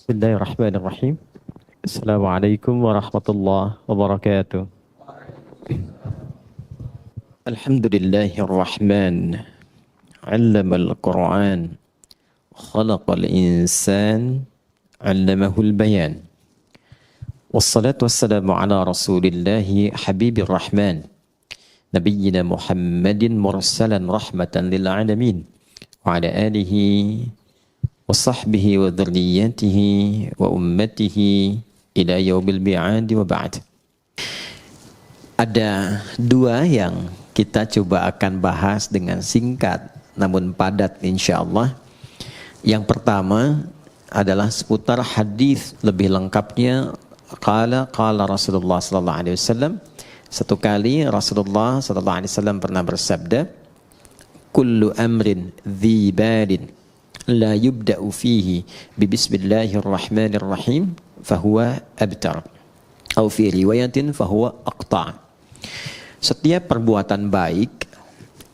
Bismillahirrahmanirrahim. Assalamualaikum warahmatullahi wabarakatuh. Alhamdulillahirrahman. Allamal Qur'an. Khalaqal insan. Allamahul bayan. Wassalatu wassalamu ala rasulillahi habibir rahman. Nabiyyina Muhammadin mursalan rahmatan lil alamin. Wa ala alihi wa sahbihi wa dhurriyyatihi wa ummatihi ila yaubil bi'ad wa ba'd. Ada dua yang kita coba akan bahas dengan singkat namun padat insyaallah. Yang pertama adalah seputar hadis lebih lengkapnya qala Rasulullah sallallahu alaihi wasallam. Satu kali Rasulullah sallallahu alaihi wasallam pernah bersabda, kullu amrin dhi balin la yubda'u fihi bi bismillahirrahmanirrahim fahuwa abtar atau fi riwayatin fahuwa aqta'. Setiap perbuatan baik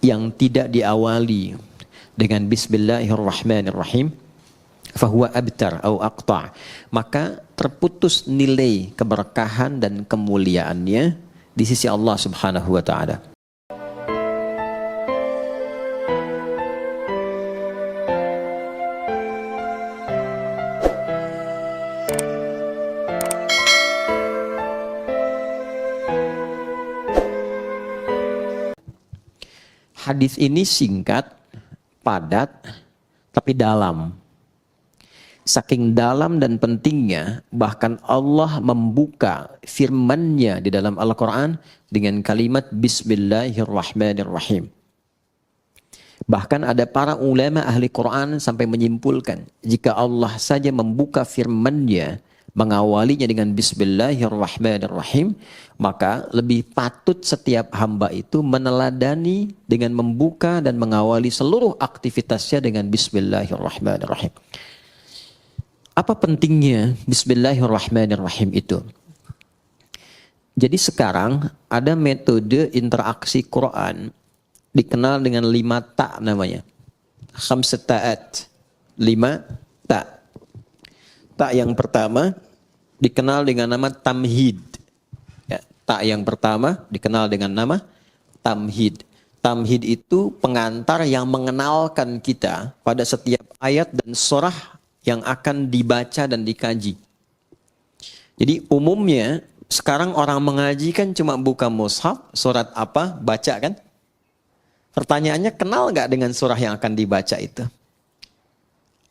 yang tidak diawali dengan bismillahirrahmanirrahim fahuwa abtar atau aqta', maka terputus nilai keberkahan dan kemuliaannya di sisi Allah Subhanahu wa taala. Hadis ini singkat, padat, tapi dalam. Saking dalam dan pentingnya, bahkan Allah membuka firman-Nya di dalam Al-Quran dengan kalimat Bismillahirrahmanirrahim. Bahkan ada para ulama ahli Quran sampai menyimpulkan, jika Allah saja membuka firman-Nya, mengawalinya dengan Bismillahirrahmanirrahim, maka lebih patut setiap hamba itu meneladani dengan membuka dan mengawali seluruh aktivitasnya dengan Bismillahirrahmanirrahim. Apa pentingnya Bismillahirrahmanirrahim itu? Jadi sekarang ada metode interaksi Quran dikenal dengan 5 ta namanya. Khamsat ta'at. 5 ta. Ta yang pertama dikenal dengan nama tamhid. Ya, ta yang pertama dikenal dengan nama tamhid. Tamhid itu pengantar yang mengenalkan kita pada setiap ayat dan surah yang akan dibaca dan dikaji. Jadi umumnya sekarang orang mengaji kan cuma buka mushaf, surat apa, baca kan? Pertanyaannya, kenal nggak dengan surah yang akan dibaca itu?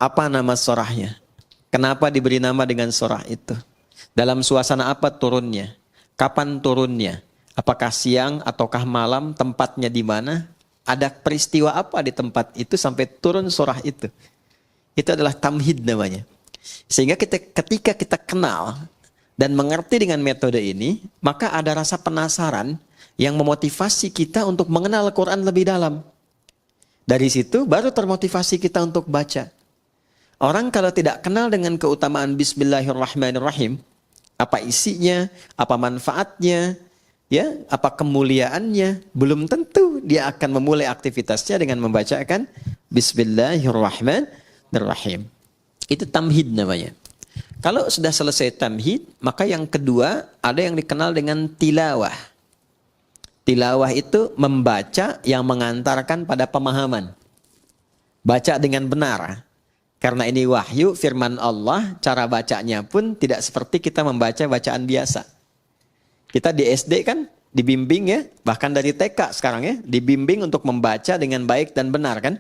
Apa nama surahnya? Kenapa diberi nama dengan surah itu? Dalam suasana apa turunnya? Kapan turunnya? Apakah siang ataukah malam? Tempatnya di mana? Ada peristiwa apa di tempat itu sampai turun surah itu? Itu adalah tamhid namanya. Sehingga ketika kita kenal dan mengerti dengan metode ini, maka ada rasa penasaran yang memotivasi kita untuk mengenal Al-Quran lebih dalam. Dari situ baru termotivasi kita untuk baca. Orang kalau tidak kenal dengan keutamaan Bismillahirrahmanirrahim, apa isinya, apa manfaatnya, ya, apa kemuliaannya, belum tentu dia akan memulai aktivitasnya dengan membacakan Bismillahirrahmanirrahim. Itu tamhid namanya. Kalau sudah selesai tamhid, maka yang kedua ada yang dikenal dengan tilawah. Tilawah itu membaca yang mengantarkan pada pemahaman. Baca dengan benar. Karena ini wahyu, firman Allah, cara bacanya pun tidak seperti kita membaca bacaan biasa. Kita di SD kan dibimbing ya, bahkan dari TK sekarang ya, dibimbing untuk membaca dengan baik dan benar kan.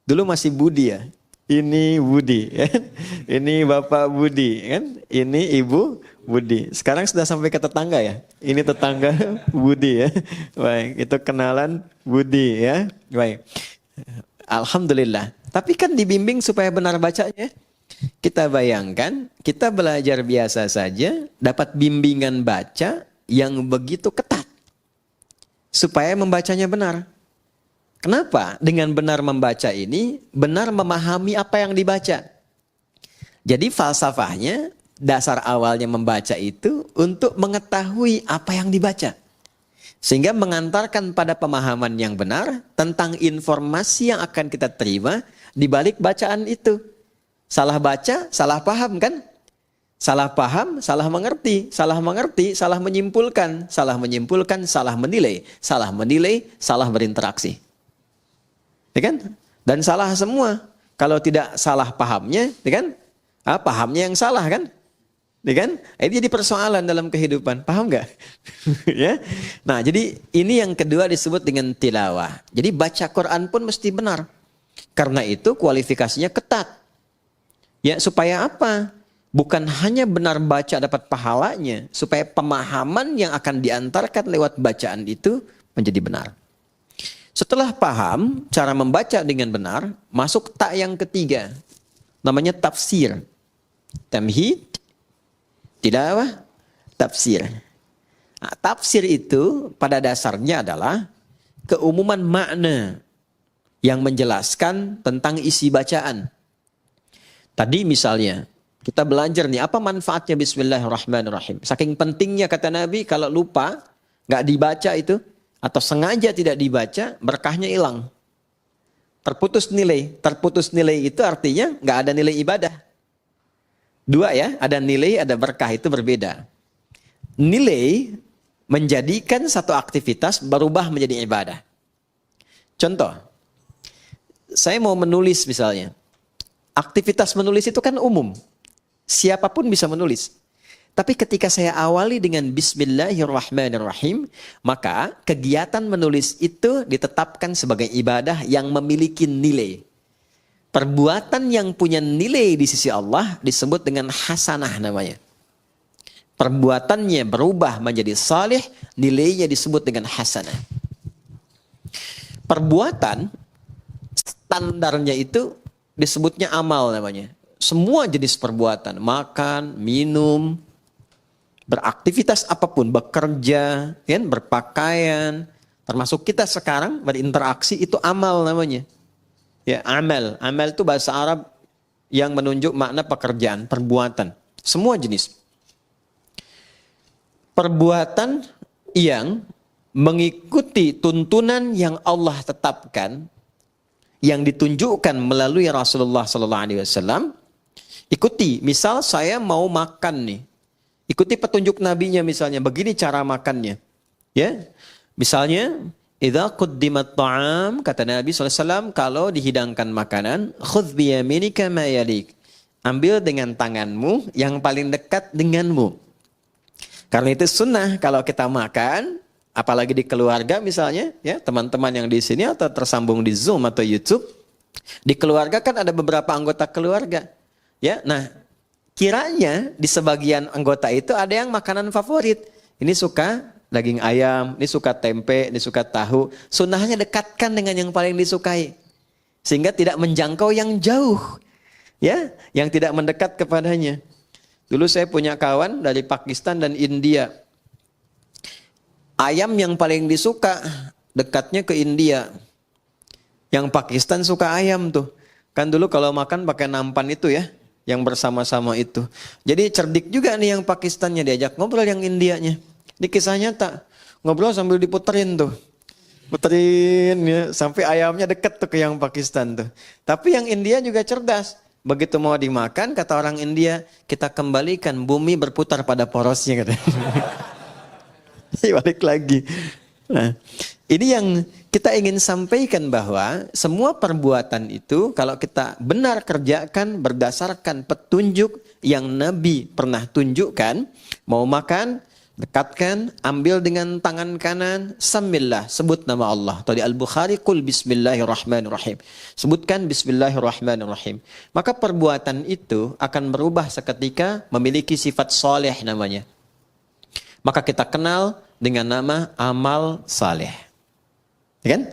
Dulu masih Budi ya, ini Budi kan? Ini Bapak Budi kan, ini Ibu Budi. Sekarang sudah sampai ke tetangga ya, ini tetangga Budi ya. Baik, itu kenalan Budi ya. Baik, alhamdulillah. Tapi kan dibimbing supaya benar bacanya. Kita bayangkan, kita belajar biasa saja, dapat bimbingan baca yang begitu ketat. Supaya membacanya benar. Kenapa? Dengan benar membaca ini, benar memahami apa yang dibaca. Jadi falsafahnya, dasar awalnya membaca itu untuk mengetahui apa yang dibaca. Sehingga mengantarkan pada pemahaman yang benar tentang informasi yang akan kita terima di balik bacaan itu. Salah baca, salah paham kan? Salah paham, salah mengerti, salah mengerti, salah menyimpulkan, salah menyimpulkan, salah menilai, salah menilai, salah berinteraksi. Ya kan? Dan salah semua. Kalau tidak salah pahamnya, ya kan? Pahamnya yang salah kan? Ya kan? Ini jadi persoalan dalam kehidupan. Paham nggak? Ya. Nah, jadi ini yang kedua disebut dengan tilawah. Jadi baca Quran pun mesti benar. Karena itu kualifikasinya ketat. Ya, supaya apa? Bukan hanya benar baca dapat pahalanya, supaya pemahaman yang akan diantarkan lewat bacaan itu menjadi benar. Setelah paham cara membaca dengan benar, masuk tak yang ketiga. Namanya tafsir. Tamhid, tilawah, tafsir. Nah, tafsir itu pada dasarnya adalah keumuman makna yang menjelaskan tentang isi bacaan. Tadi misalnya, kita belajar nih, apa manfaatnya Bismillahirrahmanirrahim. Saking pentingnya kata Nabi, kalau lupa, nggak dibaca itu, atau sengaja tidak dibaca, berkahnya hilang. Terputus nilai. Terputus nilai itu artinya nggak ada nilai ibadah. Dua ya, ada nilai, ada berkah, itu berbeda. Nilai menjadikan satu aktivitas berubah menjadi ibadah. Contoh, saya mau menulis misalnya. Aktivitas menulis itu kan umum. Siapapun bisa menulis. Tapi ketika saya awali dengan Bismillahirrahmanirrahim, maka kegiatan menulis itu ditetapkan sebagai ibadah yang memiliki nilai. Perbuatan yang punya nilai di sisi Allah disebut dengan hasanah namanya. Perbuatannya berubah menjadi salih, nilainya disebut dengan hasanah. Perbuatan standarnya itu disebutnya amal namanya. Semua jenis perbuatan, makan, minum, beraktivitas apapun, bekerja, kan, berpakaian, termasuk kita sekarang berinteraksi, itu amal namanya. Ya, amal. Amal itu bahasa Arab yang menunjuk makna pekerjaan, perbuatan. Semua jenis. Perbuatan yang mengikuti tuntunan yang Allah tetapkan, yang ditunjukkan melalui Rasulullah SAW, ikuti. Misal saya mau makan nih, ikuti petunjuk nabinya misalnya, begini cara makannya. Ya, misalnya, idza quddimat ta'am, kata Nabi SAW, kalau dihidangkan makanan, khudh biyaminika ma yalik. Ambil dengan tanganmu yang paling dekat denganmu. Karena itu sunnah kalau kita makan, apalagi di keluarga misalnya, ya teman-teman yang di sini atau tersambung di Zoom atau YouTube, di keluarga kan ada beberapa anggota keluarga. Ya, nah kiranya di sebagian anggota itu ada yang makanan favorit. Ini suka daging ayam, ini suka tempe, ini suka tahu. Sunnahnya dekatkan dengan yang paling disukai. Sehingga tidak menjangkau yang jauh. Ya, yang tidak mendekat kepadanya. Dulu saya punya kawan dari Pakistan dan India. Ayam yang paling disuka dekatnya ke India. Yang Pakistan suka ayam tuh. Kan dulu kalau makan pakai nampan itu ya. Yang bersama-sama itu. Jadi cerdik juga nih yang Pakistannya, diajak ngobrol yang Indianya. Ini kisah nyata. Ngobrol sambil diputerin tuh. Puterin ya, sampai ayamnya deket tuh ke yang Pakistan tuh. Tapi yang India juga cerdas. Begitu mau dimakan, kata orang India, kita kembalikan bumi berputar pada porosnya. Balik lagi. Nah, ini yang kita ingin sampaikan bahwa semua perbuatan itu kalau kita benar kerjakan berdasarkan petunjuk yang Nabi pernah tunjukkan, mau makan, dekatkan, ambil dengan tangan kanan, samillah, sebut nama Allah. Tadi Al-Bukhari, qul bismillahirrahmanirrahim. Sebutkan bismillahirrahmanirrahim. Maka perbuatan itu akan berubah seketika memiliki sifat soleh namanya. Maka kita kenal dengan nama amal saleh. Ya kan?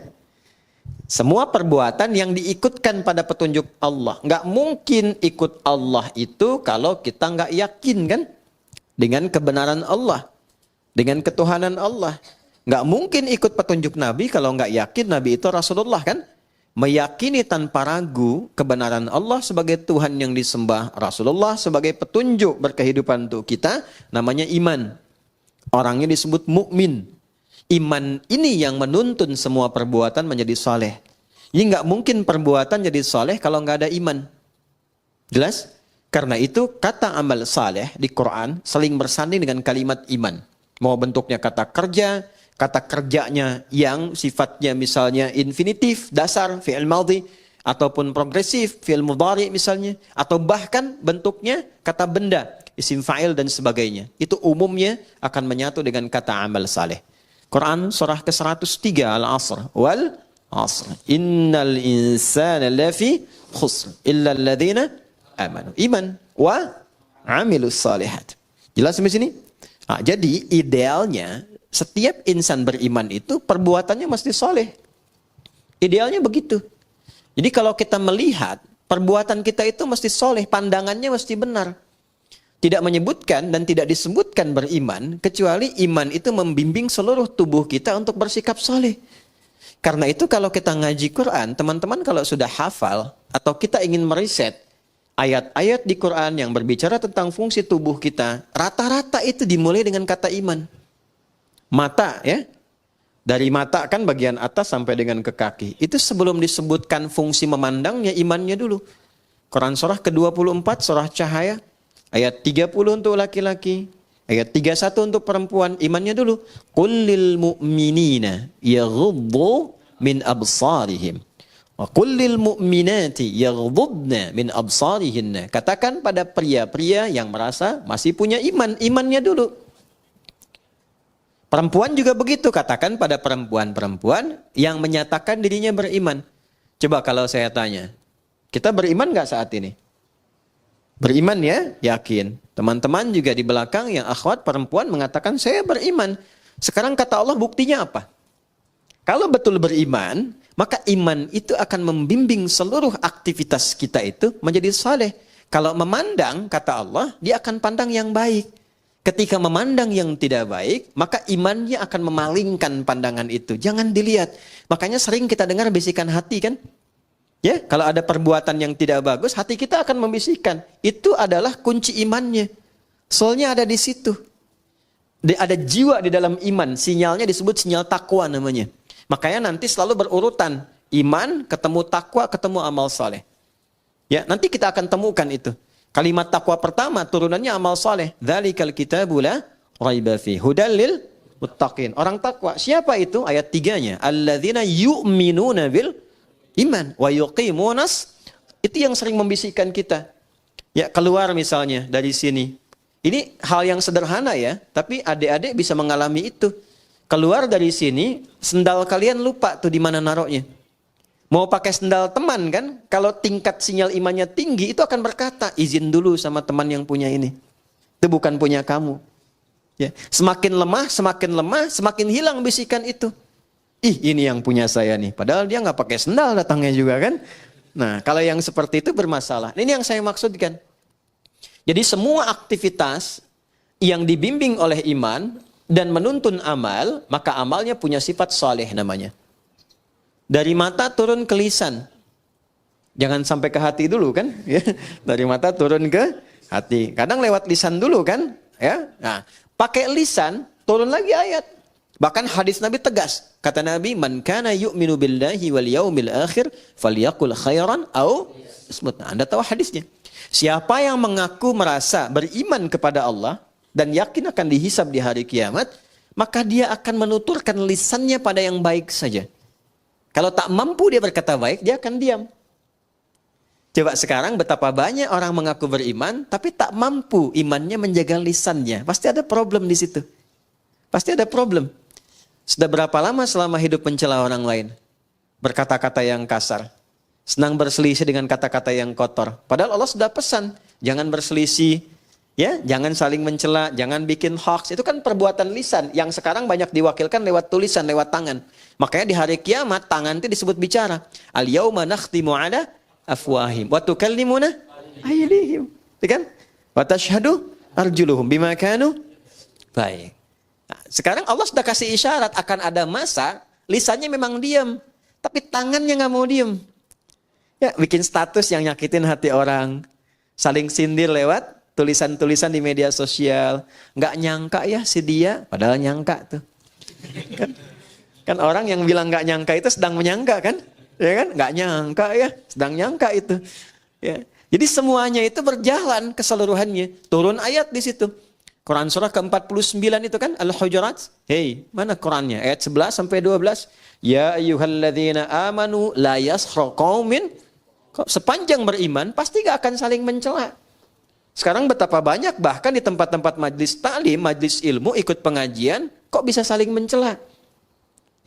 Semua perbuatan yang diikutkan pada petunjuk Allah. Nggak mungkin ikut Allah itu kalau kita nggak yakin kan? Dengan kebenaran Allah. Dengan ketuhanan Allah. Nggak mungkin ikut petunjuk Nabi kalau nggak yakin Nabi itu Rasulullah kan? Meyakini tanpa ragu kebenaran Allah sebagai Tuhan yang disembah, Rasulullah sebagai petunjuk berkehidupan untuk kita, namanya iman. Orangnya disebut mukmin. Iman ini yang menuntun semua perbuatan menjadi soleh. Ini nggak mungkin perbuatan jadi soleh kalau nggak ada iman. Jelas? Karena itu kata amal saleh di Quran saling bersanding dengan kalimat iman. Mau bentuknya kata kerja, kata kerjanya yang sifatnya misalnya infinitif, dasar, fi'il madhi, ataupun progresif, fi'il mudhari misalnya, atau bahkan bentuknya kata benda, isim fa'il dan sebagainya. Itu umumnya akan menyatu dengan kata amal saleh. Quran surah ke-103 Al-Asr. Wal asr. Innal insana lafi khusr illa alladhina amanu. Iman wa amilus salihat. Jelas sampai sini? Nah, jadi idealnya setiap insan beriman itu perbuatannya mesti soleh. Idealnya begitu. Jadi kalau kita melihat perbuatan kita itu mesti soleh, pandangannya mesti benar. Tidak menyebutkan dan tidak disebutkan beriman, kecuali iman itu membimbing seluruh tubuh kita untuk bersikap soleh. Karena itu kalau kita ngaji Quran, teman-teman kalau sudah hafal atau kita ingin meriset ayat-ayat di Quran yang berbicara tentang fungsi tubuh kita, rata-rata itu dimulai dengan kata iman. Mata ya, dari mata kan bagian atas sampai dengan ke kaki. Itu sebelum disebutkan fungsi memandangnya, imannya dulu. Quran surah ke-24, surah Cahaya, ayat 30 untuk laki-laki, ayat 31 untuk perempuan, imannya dulu. Qul lil mu'minina yaghuddu min absarihim wa qul lil mu'minati yaghuddna min absarihinna. Katakan pada pria-pria yang merasa masih punya iman, imannya dulu. Perempuan juga begitu, katakan pada perempuan-perempuan yang menyatakan dirinya beriman. Coba kalau saya tanya, kita beriman nggak saat ini? Beriman ya, yakin. Teman-teman juga di belakang yang akhwat perempuan mengatakan saya beriman. Sekarang kata Allah buktinya apa? Kalau betul beriman, maka iman itu akan membimbing seluruh aktivitas kita itu menjadi saleh. Kalau memandang, kata Allah, dia akan pandang yang baik. Ketika memandang yang tidak baik, maka imannya akan memalingkan pandangan itu. Jangan dilihat. Makanya sering kita dengar bisikan hati kan? Ya, kalau ada perbuatan yang tidak bagus, hati kita akan membisikkan. Itu adalah kunci imannya. Soalnya ada di situ. Ada jiwa di dalam iman. Sinyalnya disebut sinyal takwa namanya. Makanya nanti selalu berurutan. Iman, ketemu takwa, ketemu amal saleh. Ya, nanti kita akan temukan itu. Kalimat takwa pertama turunannya amal saleh. Dzalikal kitabu la raiba fi hudal lil muttaqin. Orang takwa. Siapa itu? Ayat 3-nya. Alladzina yu'minuna bil iman wa yuqimunas. Itu yang sering membisikkan kita. Ya, keluar misalnya dari sini. Ini hal yang sederhana ya, tapi adik-adik bisa mengalami itu. Keluar dari sini, sendal kalian lupa tuh di mana naruhnya. Mau pakai sendal teman kan, kalau tingkat sinyal imannya tinggi, itu akan berkata, izin dulu sama teman yang punya ini. Itu bukan punya kamu. Ya. Semakin lemah, semakin hilang bisikan itu. Ih, ini yang punya saya nih. Padahal dia nggak pakai sendal datangnya juga kan. Nah, kalau yang seperti itu bermasalah. Ini yang saya maksudkan. Jadi semua aktivitas yang dibimbing oleh iman dan menuntun amal, maka amalnya punya sifat saleh namanya. Dari mata turun ke lisan. Jangan sampai ke hati dulu kan. Ya. Dari mata turun ke hati. Kadang lewat lisan dulu kan. Ya. Nah, pakai lisan turun lagi ayat. Bahkan hadis Nabi tegas. Kata Nabi, "Man kana yu'minu billahi wal yaumil akhir falyaqul khairan aw ismut." Nah, Anda tahu hadisnya. Siapa yang mengaku merasa beriman kepada Allah dan yakin akan dihisab di hari kiamat, maka dia akan menuturkan lisannya pada yang baik saja. Kalau tak mampu dia berkata baik, dia akan diam. Coba sekarang betapa banyak orang mengaku beriman, tapi tak mampu imannya menjaga lisannya. Pasti ada problem di situ. Pasti ada problem. Sudah berapa lama selama hidup mencela orang lain? Berkata-kata yang kasar. Senang berselisih dengan kata-kata yang kotor. Padahal Allah sudah pesan, jangan berselisih, ya, jangan saling mencela, jangan bikin hoax. Itu kan perbuatan lisan yang sekarang banyak diwakilkan lewat tulisan, lewat tangan. Makanya di hari kiamat tangan itu disebut bicara. Al-yauma nakhtimu ala afwahim wa tukallimuna aydihim. Kan? Wa tashhadu arjuluhum bima kanu. Baik. Nah, sekarang Allah sudah kasih isyarat akan ada masa lisannya memang diam, tapi tangannya nggak mau diam. Ya, bikin status yang nyakitin hati orang, saling sindir lewat tulisan-tulisan di media sosial. Nggak nyangka ya si dia, padahal nyangka tuh. Kan orang yang bilang nggak nyangka itu sedang menyangka kan? Ya kan? Nggak nyangka ya, sedang nyangka itu. Ya. Jadi semuanya itu berjalan keseluruhannya. Turun ayat di situ. Quran surah ke-49 itu kan Al-Hujurat. Hei, mana Qurannya? Ayat 11 sampai 12. Ya ayyuhalladzina amanu la yaskhar qaumin. Sepanjang beriman pasti gak akan saling mencela. Sekarang betapa banyak bahkan di tempat-tempat majlis taklim, majlis ilmu, ikut pengajian, kok bisa saling mencela?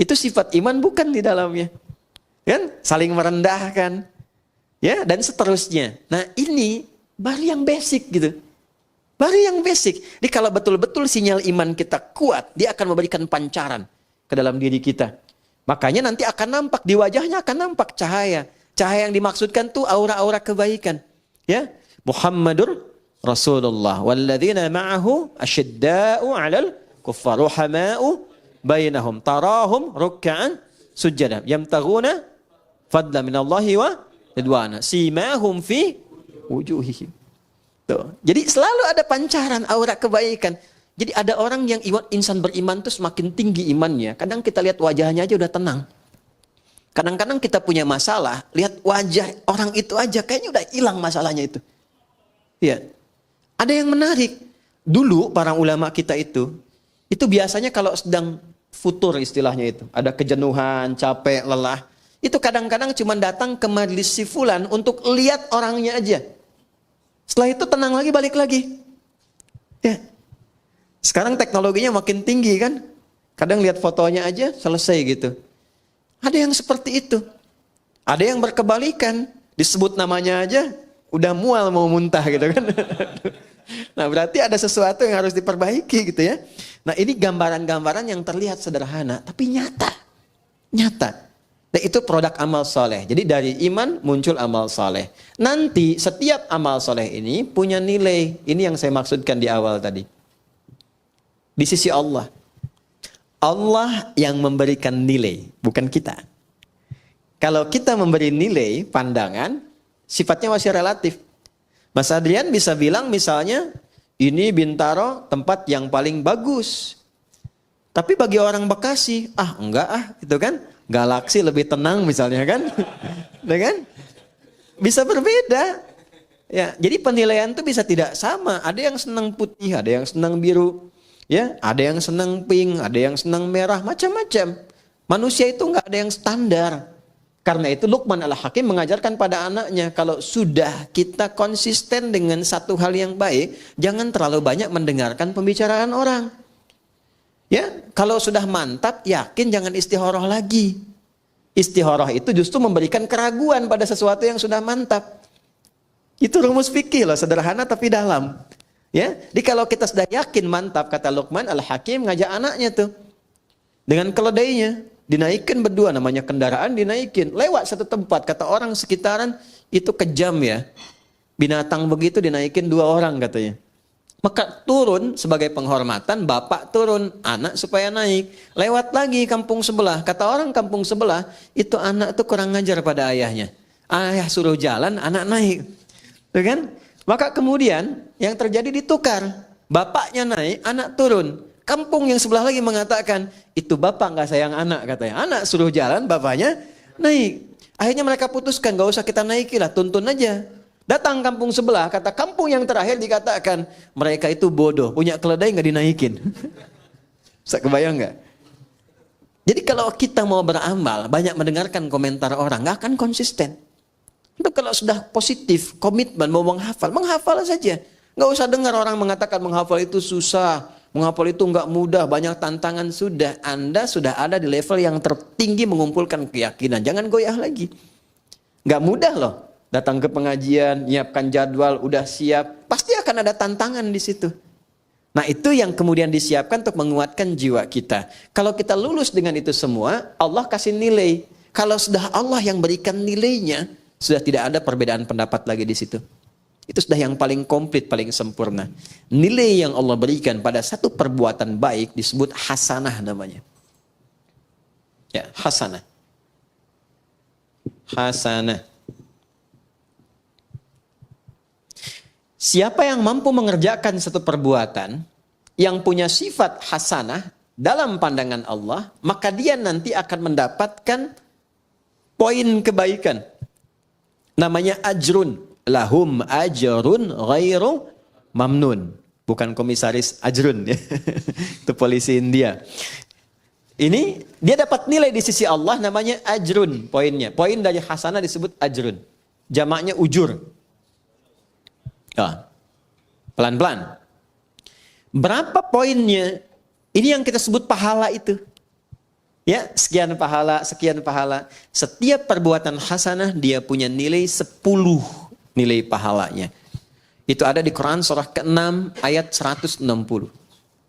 Itu sifat iman bukan di dalamnya. Kan? Saling merendahkan. Ya, dan seterusnya. Nah, ini baru yang basic gitu. Baru yang basic. Jadi kalau betul-betul sinyal iman kita kuat, dia akan memberikan pancaran ke dalam diri kita. Makanya nanti akan nampak, di wajahnya akan nampak cahaya. Cahaya yang dimaksudkan tuh aura-aura kebaikan. Ya, Muhammadur Rasulullah. Walladzina ma'ahu asyidda'u 'alal kuffar ruhama'u bainahum tarahum ruk'an sujada yamtaghuna fadlan minallahi wa ridwana simahum fi wujuhihim. Tuh. Jadi selalu ada pancaran aura kebaikan. Jadi ada orang yang insan beriman tuh semakin tinggi imannya. Kadang kita lihat wajahnya aja udah tenang. Kadang-kadang kita punya masalah, lihat wajah orang itu aja kayaknya udah hilang masalahnya itu. Ya. Ada yang menarik. Dulu para ulama kita itu biasanya kalau sedang futur istilahnya itu, ada kejenuhan, capek, lelah, itu kadang-kadang cuma datang ke majelis si fulan untuk lihat orangnya aja. Setelah itu tenang lagi, balik lagi. Ya. Sekarang teknologinya makin tinggi kan. Kadang lihat fotonya aja selesai gitu. Ada yang seperti itu. Ada yang berkebalikan. Disebut namanya aja udah mual mau muntah gitu kan. Nah berarti ada sesuatu yang harus diperbaiki gitu ya. Nah ini gambaran-gambaran yang terlihat sederhana tapi nyata. Nyata. Nah itu produk amal soleh. Jadi dari iman muncul amal soleh. Nanti setiap amal soleh ini punya nilai. Ini yang saya maksudkan di awal tadi. Di sisi Allah. Allah yang memberikan nilai, bukan kita. Kalau kita memberi nilai, pandangan, sifatnya masih relatif. Mas Adrian bisa bilang misalnya, ini Bintaro tempat yang paling bagus. Tapi bagi orang Bekasi, enggak gitu kan. Galaksi lebih tenang misalnya kan. Ya kan? Bisa berbeda. Ya, jadi penilaian itu bisa tidak sama. Ada yang senang putih, ada yang senang biru. Ya, ada yang senang pink, ada yang senang merah, macam-macam. Manusia itu enggak ada yang standar. Karena itu Luqman Al-Hakim mengajarkan pada anaknya, kalau sudah kita konsisten dengan satu hal yang baik, jangan terlalu banyak mendengarkan pembicaraan orang. Ya, kalau sudah mantap, yakin jangan istikharah lagi. Istikharah itu justru memberikan keraguan pada sesuatu yang sudah mantap. Itu rumus fikih loh, sederhana tapi dalam. Ya, jadi kalau kita sudah yakin mantap, kata Luqman Al-Hakim ngajak anaknya tuh dengan keledainya, dinaikkan berdua, namanya kendaraan dinaikin, lewat satu tempat, kata orang sekitaran itu kejam ya. Binatang begitu dinaikin 2 orang katanya. Maka turun sebagai penghormatan, bapak turun, anak supaya naik. Lewat lagi kampung sebelah. Kata orang kampung sebelah, itu anak tuh kurang ngajar pada ayahnya. Ayah suruh jalan, anak naik. Tuh kan? Maka kemudian yang terjadi ditukar. Bapaknya naik, anak turun. Kampung yang sebelah lagi mengatakan, itu bapak gak sayang anak katanya. Anak suruh jalan, bapaknya naik. Akhirnya mereka putuskan, gak usah kita naikilah, tuntun aja. Datang kampung sebelah, kata kampung yang terakhir dikatakan, mereka itu bodoh, punya keledai gak dinaikin. Bisa kebayang gak? Jadi kalau kita mau beramal, banyak mendengarkan komentar orang, gak akan konsisten. Itu kalau sudah positif, komitmen, mau menghafal saja. Gak usah dengar orang mengatakan menghafal itu susah, menghafal itu gak mudah, banyak tantangan. Sudah, Anda sudah ada di level yang tertinggi mengumpulkan keyakinan. Jangan goyah lagi. Gak mudah loh. Datang ke pengajian, nyiapkan jadwal, udah siap, pasti akan ada tantangan di situ. Nah itu yang kemudian disiapkan untuk menguatkan jiwa kita. Kalau kita lulus dengan itu semua, Allah kasih nilai. Kalau sudah Allah yang berikan nilainya, sudah tidak ada perbedaan pendapat lagi di situ. Itu sudah yang paling komplit, paling sempurna. Nilai yang Allah berikan pada satu perbuatan baik disebut hasanah namanya. Ya, hasanah. Hasanah. Siapa yang mampu mengerjakan satu perbuatan yang punya sifat hasanah dalam pandangan Allah, maka dia nanti akan mendapatkan poin kebaikan. Namanya ajrun. lahum ajrun ghairu mamnun. Bukan komisaris Ajrun ya. Itu polisi India. Ini dia dapat nilai di sisi Allah namanya ajrun poinnya. Poin dari hasanah disebut ajrun. Jamaknya ujur. Ya. Pelan-pelan. Berapa poinnya? Ini yang kita sebut pahala itu. Ya, sekian pahala, sekian pahala. Setiap perbuatan hasanah dia punya nilai 10 nilai pahalanya. Itu ada di Quran surah ke-6 ayat 160.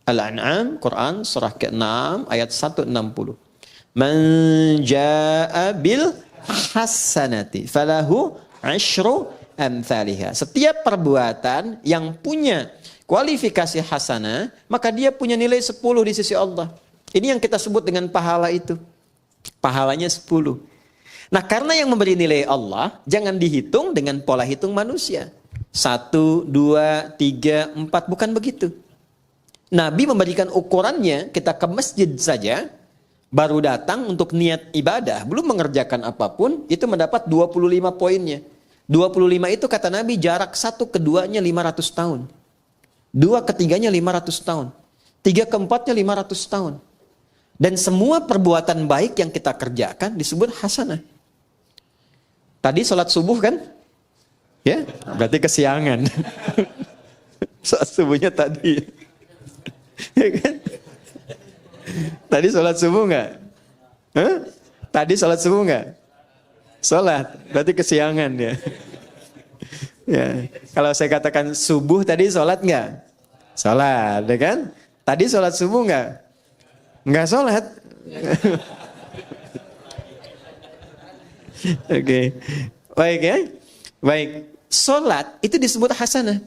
Al-An'am, Quran surah ke-6 ayat 160. Man jaa'a bil hasanati falahu asyru amthaliha. Setiap perbuatan yang punya kualifikasi hasanah, maka dia punya nilai 10 di sisi Allah. Ini yang kita sebut dengan pahala itu. Pahalanya 10. Nah, karena yang memberi nilai Allah, jangan dihitung dengan pola hitung manusia. 1, 2, 3, 4, bukan begitu. Nabi memberikan ukurannya, kita ke masjid saja, baru datang untuk niat ibadah, belum mengerjakan apapun, itu mendapat 25 poinnya. 25 itu kata Nabi jarak 1 ke 2-nya 500 tahun. 2 ke 3-nya 500 tahun. 3 ke 4-nya 500 tahun. Dan semua perbuatan baik yang kita kerjakan disebut hasanah. Tadi sholat subuh kan? Ya, berarti kesiangan. Sholat subuhnya tadi. Ya kan? Tadi sholat subuh nggak? Tadi sholat subuh nggak? Sholat, berarti kesiangan ya. Ya, kalau saya katakan subuh tadi sholat nggak? Sholat, ya kan? Tadi sholat subuh nggak? Nggak sholat. Oke, baik ya. Baik, sholat itu disebut hasanah.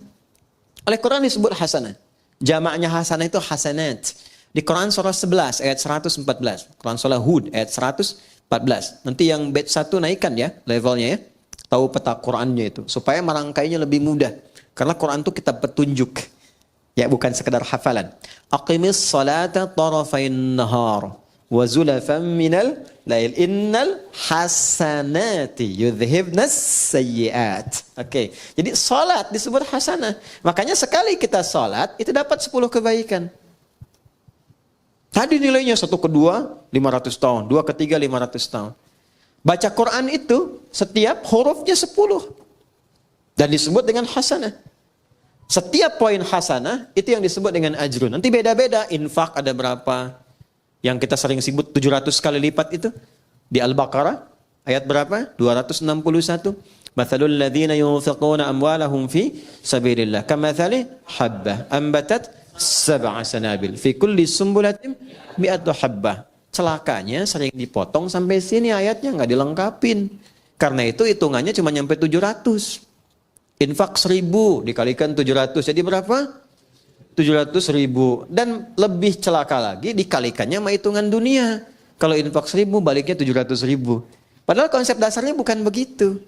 Oleh Quran disebut hasanah. Jamaknya hasanah itu hasanat. Di Quran surah 11 ayat 114. Quran surah Hud ayat 114. Nanti yang bait 1 naikkan ya levelnya ya. Tahu peta Qurannya itu. Supaya merangkainya lebih mudah. Karena Quran itu kitab petunjuk. Ya, bukan sekedar hafalan. Aqimis salata tarafain nahar. Wa zulafan minal lail. Innal hasanati yudhibnas sayyiat. Oke. Jadi salat disebut hasanah. Makanya sekali kita salat itu dapat 10 kebaikan. Tadi nilainya 1 ke 2 500 tahun, 2 ke 3 500 tahun. Baca Quran itu setiap hurufnya 10 dan disebut dengan hasanah. Setiap poin hasanah itu yang disebut dengan ajrun. Nanti beda-beda, infak ada berapa? Yang kita sering sebut 700 kali lipat itu di Al-Baqarah ayat berapa? 261. Mathalul ladzina yunfiquna amwalahum fi sabilillah kamathali habbah ambatat sab'a sanabil fi kulli sumbulatin mi'atu habbah. Celakanya sering dipotong sampai sini ayatnya nggak dilengkapin. Karena itu hitungannya cuma nyampe 700. Infak 1000 dikalikan 700 jadi berapa? 700.000. Dan lebih celaka lagi dikalikannya sama hitungan dunia. Kalau infak 1000 baliknya 700.000. Padahal konsep dasarnya bukan begitu.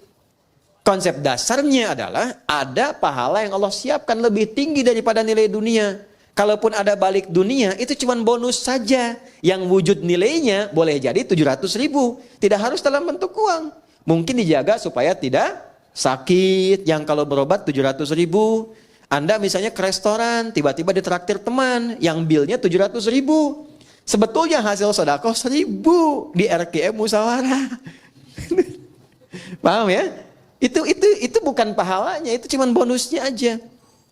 Konsep dasarnya adalah ada pahala yang Allah siapkan lebih tinggi daripada nilai dunia. Kalaupun ada balik dunia itu cuma bonus saja. Yang wujud nilainya boleh jadi 700.000. Tidak harus dalam bentuk uang. Mungkin dijaga supaya tidak sakit. Yang kalau berobat 700.000. Anda misalnya ke restoran, tiba-tiba ditraktir teman yang bilnya 700.000. Sebetulnya hasil sedekah 1.000 di RKM musyawarah. Paham ya? Itu bukan pahalanya, itu cuma bonusnya aja.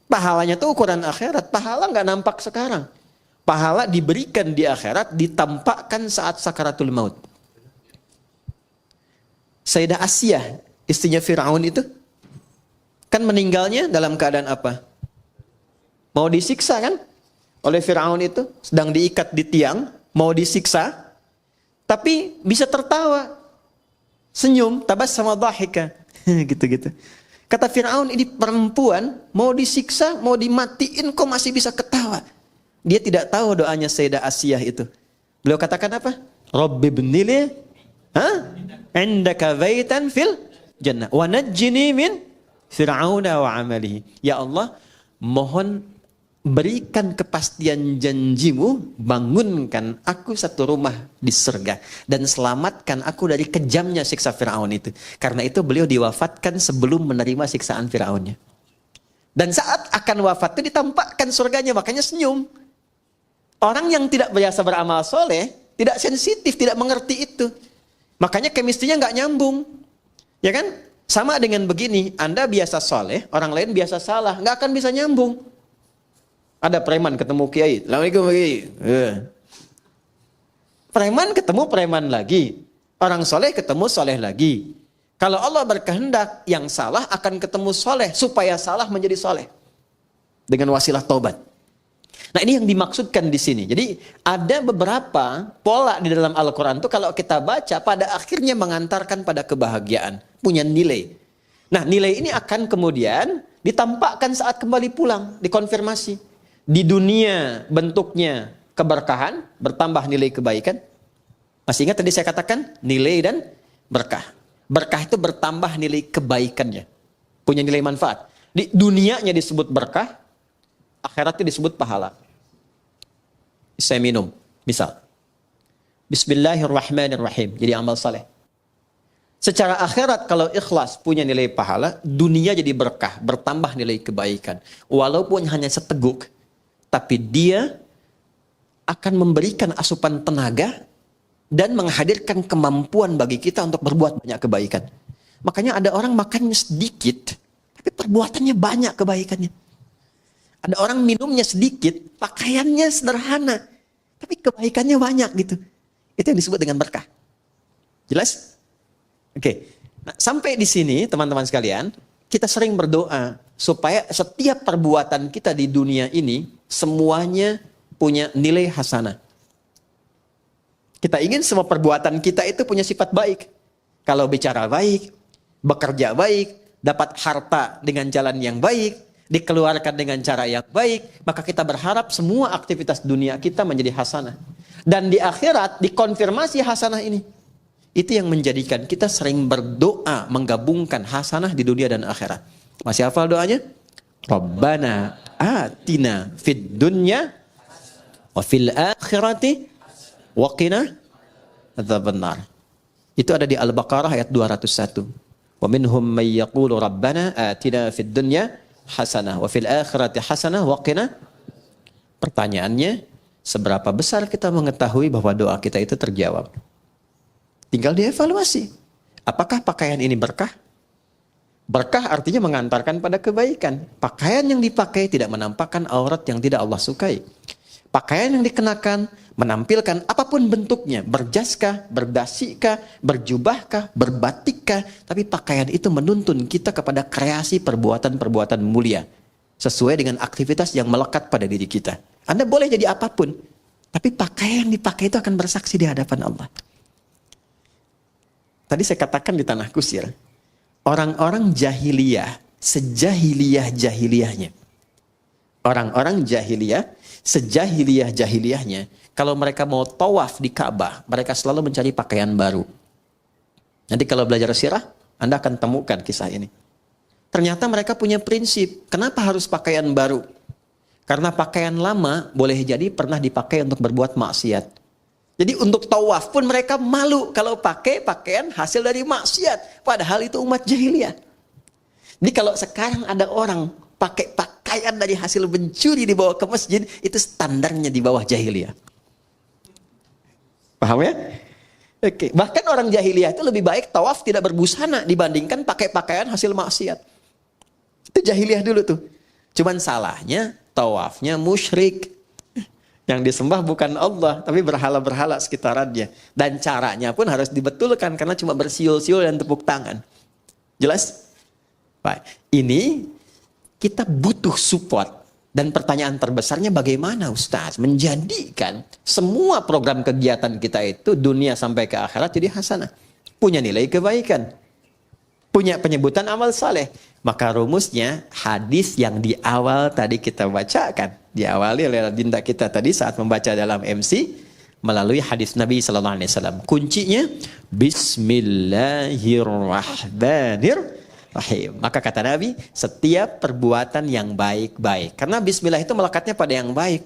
Pahalanya itu ukuran akhirat. Pahala nggak nampak sekarang. Pahala diberikan di akhirat, ditampakkan saat sakaratul maut. Sayyidah Asiyah, istrinya Fir'aun itu, kan meninggalnya dalam keadaan apa? Mau disiksa kan? Oleh Fir'aun itu. Sedang diikat di tiang. Mau disiksa. Tapi bisa tertawa. Senyum. Tabas sama dhahika. Gitu-gitu. Kata Fir'aun, ini perempuan. Mau disiksa, mau dimatiin. Kok masih bisa ketawa? Dia tidak tahu doanya Sayyidah Asiyah itu. Beliau katakan apa? Rabbi bnili. Indaka baitan fil jannah. Wa najjini min Fir'auna wa amalihi. Ya Allah, mohon berikan kepastian janjimu, bangunkan aku satu rumah di surga, dan selamatkan aku dari kejamnya siksa Fir'aun itu. Karena itu beliau diwafatkan sebelum menerima siksaan Fir'aunnya. Dan saat akan wafat itu ditampakkan surganya, makanya senyum. Orang yang tidak biasa beramal soleh, tidak sensitif, tidak mengerti itu. Makanya chemistry-nya nggak nyambung. Ya kan? Sama dengan begini, Anda biasa soleh, orang lain biasa salah, nggak akan bisa nyambung. Ada preman ketemu kiai, Assalamualaikum kiai. Preman ketemu preman lagi, orang soleh ketemu soleh lagi. Kalau Allah berkehendak, yang salah akan ketemu soleh, supaya salah menjadi soleh dengan wasilah taubat. Nah, ini yang dimaksudkan di sini. Jadi ada beberapa pola di dalam Al-Quran itu kalau kita baca pada akhirnya mengantarkan pada kebahagiaan, punya nilai. Nah, nilai ini akan kemudian ditampakkan saat kembali pulang, dikonfirmasi. Di dunia bentuknya keberkahan, bertambah nilai kebaikan. Masih ingat tadi saya katakan nilai dan berkah. Berkah itu bertambah nilai kebaikannya, punya nilai manfaat. Di dunianya disebut berkah, akhiratnya disebut pahala. Saya minum, misal Bismillahirrahmanirrahim, jadi amal saleh. Secara akhirat kalau ikhlas punya nilai pahala, dunia jadi berkah, bertambah nilai kebaikan. Walaupun hanya seteguk, tapi dia akan memberikan asupan tenaga dan menghadirkan kemampuan bagi kita untuk berbuat banyak kebaikan. Makanya ada orang makannya sedikit, tapi perbuatannya banyak kebaikannya. Ada orang minumnya sedikit, pakaiannya sederhana, tapi kebaikannya banyak gitu. Itu yang disebut dengan berkah. Jelas? Oke. Nah, sampai di sini teman-teman sekalian, kita sering berdoa supaya setiap perbuatan kita di dunia ini semuanya punya nilai hasanah. Kita ingin semua perbuatan kita itu punya sifat baik. Kalau bicara baik, bekerja baik, dapat harta dengan jalan yang baik, dikeluarkan dengan cara yang baik, maka kita berharap semua aktivitas dunia kita menjadi hasanah. Dan di akhirat dikonfirmasi hasanah ini. Itu yang menjadikan kita sering berdoa menggabungkan hasanah di dunia dan akhirat. Masih hafal doanya? Rabbana atina fid dunya wa fil akhirati wa qina adzabannar. Itu ada di Al-Baqarah ayat 201. Wa minhum may yaqulu rabbana atina fid dunya hasanah wa fil akhirati hasanah wa qina. Pertanyaannya, seberapa besar kita mengetahui bahwa doa kita itu terjawab? Tinggal dievaluasi. Apakah pakaian ini berkah? Berkah artinya mengantarkan pada kebaikan. Pakaian yang dipakai tidak menampakkan aurat yang tidak Allah sukai. Pakaian yang dikenakan menampilkan apapun bentuknya. Berjaskah, berdasikah, berjubahkah, berbatikkah. Tapi pakaian itu menuntun kita kepada kreasi perbuatan-perbuatan mulia. Sesuai dengan aktivitas yang melekat pada diri kita. Anda boleh jadi apapun. Tapi pakaian yang dipakai itu akan bersaksi di hadapan Allah. Tadi saya katakan di Tanah Kusir. Orang-orang jahiliyah, sejahiliyah-jahiliyahnya. Orang-orang jahiliyah, sejahiliyah-jahiliyahnya, kalau mereka mau tawaf di Ka'bah, mereka selalu mencari pakaian baru. Nanti kalau belajar sirah, Anda akan temukan kisah ini. Ternyata mereka punya prinsip, kenapa harus pakaian baru? Karena pakaian lama boleh jadi pernah dipakai untuk berbuat maksiat. Jadi untuk tawaf pun mereka malu kalau pakai pakaian hasil dari maksiat. Padahal itu umat jahiliyah. Jadi kalau sekarang ada orang pakai pakaian dari hasil mencuri dibawa ke masjid, itu standarnya di bawah jahiliyah. Paham ya? Oke. Bahkan orang jahiliyah itu lebih baik tawaf tidak berbusana dibandingkan pakai pakaian hasil maksiat. Itu jahiliyah dulu tuh. Cuman salahnya tawafnya musyrik. Yang disembah bukan Allah, tapi berhala-berhala sekitarannya. Dan caranya pun harus dibetulkan, karena cuma bersiul-siul dan tepuk tangan. Jelas? Baik. Ini kita butuh support. Dan pertanyaan terbesarnya bagaimana Ustaz? Menjadikan semua program kegiatan kita itu, dunia sampai ke akhirat, jadi hasanah. Punya nilai kebaikan. Punya penyebutan amal saleh. Maka rumusnya hadis yang di awal tadi kita bacakan. Diawali oleh dinda kita tadi saat membaca dalam MC melalui hadis Nabi SAW. Kuncinya Bismillahirrahmanirrahim. Rahim. Maka kata Nabi, setiap perbuatan yang baik-baik. Karena bismillah itu melekatnya pada yang baik.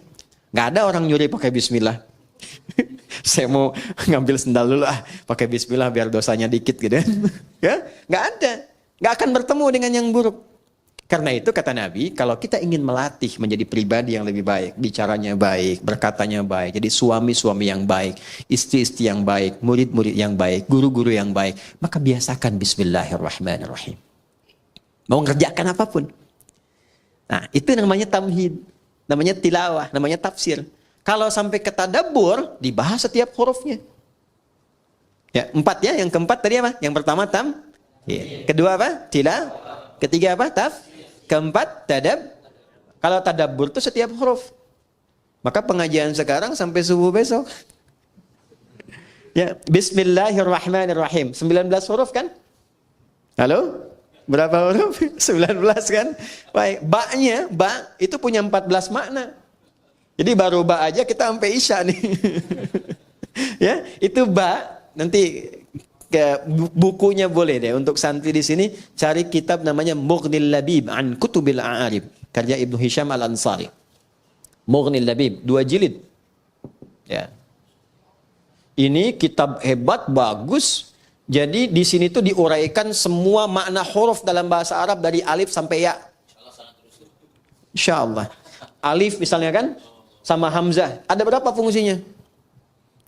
Nggak ada orang nyuri pakai bismillah. Saya mau ngambil sendal dulu pakai bismillah biar dosanya dikit gitu kan. Ya, nggak ada. Nggak akan bertemu dengan yang buruk. Karena itu kata Nabi, kalau kita ingin melatih menjadi pribadi yang lebih baik, bicaranya baik, berkatanya baik, jadi suami-suami yang baik, istri-istri yang baik, murid-murid yang baik, guru-guru yang baik, maka biasakan bismillahirrahmanirrahim. Mau ngerjakan apapun. Nah, itu namanya tamhid, namanya tilawah, namanya tafsir. Kalau sampai ke tadabbur, dibahas setiap hurufnya. Ya, 4 ya, yang keempat tadi apa? Yang pertama ya. Kedua apa? Tilawah. Ketiga apa? Keempat kalau tadabbur itu setiap huruf. Maka pengajian sekarang sampai subuh besok. Ya, bismillahirrahmanirrahim. 19 huruf kan? Halo? Berapa huruf? 19 kan? Baik, ba itu punya 14 makna. Jadi baru ba aja kita sampai isya nih. Ya, itu ba nanti ke bukunya boleh deh untuk santri di sini cari kitab namanya Mughnil Labib an Kutubil A'arib karya Ibnu Hisham Al-Ansari. Mughnil Labib 2 jilid. Ya. Ini kitab hebat, bagus. Jadi di sini tuh diuraikan semua makna huruf dalam bahasa Arab dari alif sampai ya. Insyaallah. Alif misalnya kan sama hamzah. Ada berapa fungsinya?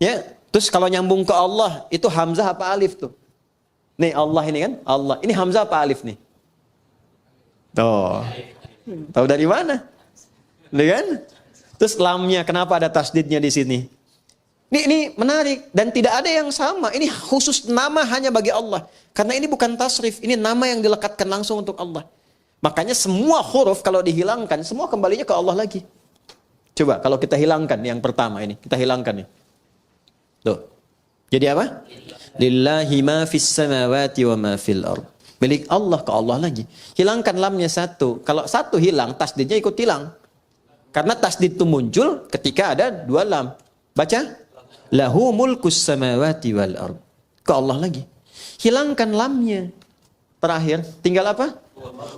Ya, terus kalau nyambung ke Allah, itu hamzah apa alif tuh? Nih Allah ini kan, Allah. Ini hamzah apa alif nih? Tuh. Tahu dari mana? Lihat kan? Terus lamnya, kenapa ada tasdidnya di sini? Ini menarik dan tidak ada yang sama. Ini khusus nama hanya bagi Allah. Karena ini bukan tasrif, ini nama yang dilekatkan langsung untuk Allah. Makanya semua huruf kalau dihilangkan, semua kembalinya ke Allah lagi. Coba kalau kita hilangkan yang pertama ini, kita hilangkan nih. Tuh. Jadi apa? Lillahi ma fis samawati wa ma fil ard. Milik Allah ke Allah lagi. Hilangkan lamnya satu. Kalau satu hilang, tasdidnya ikut hilang. Karena tasdid itu muncul ketika ada 2 lam. Baca. Lahu mulkus samawati wal ard. Ke Allah lagi. Hilangkan lamnya. Terakhir, tinggal apa?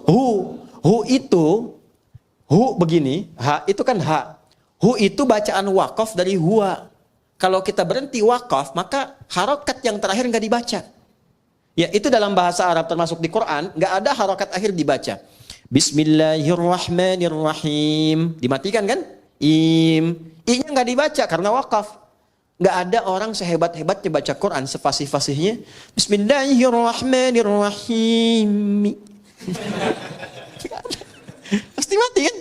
Hu itu, hu begini, ha itu kan ha. Hu itu bacaan wakaf dari huwa. Kalau kita berhenti wakaf, maka harokat yang terakhir nggak dibaca. Ya, itu dalam bahasa Arab termasuk di Quran, nggak ada harokat akhir dibaca. Bismillahirrahmanirrahim. Dimatikan kan? I-nya nggak dibaca karena wakaf. Nggak ada orang sehebat-hebatnya baca Quran, sefasih-fasihnya. Bismillahirrahmanirrahim. Pasti mati kan?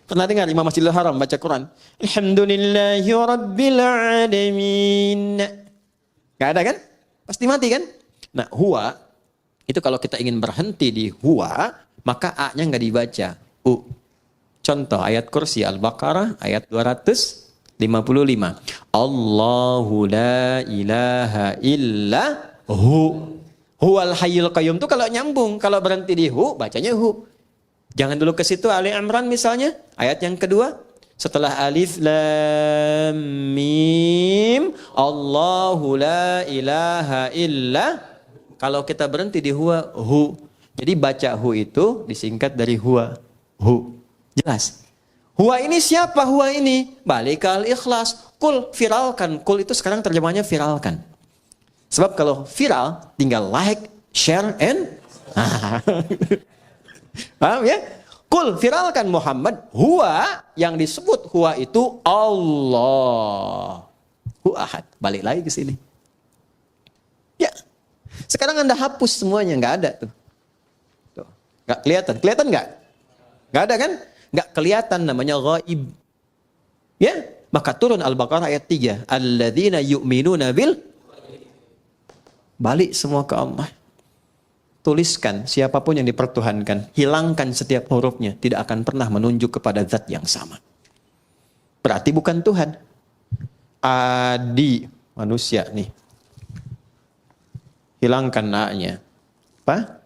Pernah dengar Imam Masjidil Haram baca Quran? Alhamdulillahi Rabbil Alamin. Gak ada kan? Pasti mati kan? Nah, huwa, itu kalau kita ingin berhenti di huwa, maka A-nya nggak dibaca. U. Contoh ayat kursi Al-Baqarah ayat 255. Allahu la ilaha illa hu. Huwal hayyul qayyum itu kalau nyambung. Kalau berhenti di hu, bacanya hu. Jangan dulu ke situ Ali Imran misalnya, ayat yang kedua. Setelah alif lam mim, Allahu la ilaha illa. Kalau kita berhenti di huwa, hu. Jadi baca hu itu disingkat dari huwa, hu. Jelas? Huwa ini siapa huwa ini? Balik ke al-ikhlas. Kul, viralkan. Kul itu sekarang terjemahnya viralkan. Sebab kalau viral, tinggal like, share, and... Paham ya? Kul, viralkan Muhammad. Huwa, yang disebut huwa itu Allah. Hu ahad. Balik lagi ke sini. Ya. Sekarang Anda hapus semuanya. Nggak ada tuh. Tuh. Nggak kelihatan. Kelihatan nggak? Nggak ada kan? Nggak kelihatan, namanya ghaib. Ya. Maka turun Al-Baqarah ayat 3. Alladzina yu'minuna bil. Balik semua ke Allah. Tuliskan siapapun yang dipertuhankan, hilangkan setiap hurufnya, tidak akan pernah menunjuk kepada zat yang sama. Berarti bukan Tuhan. Adi, manusia nih. Hilangkan A-nya. Apa?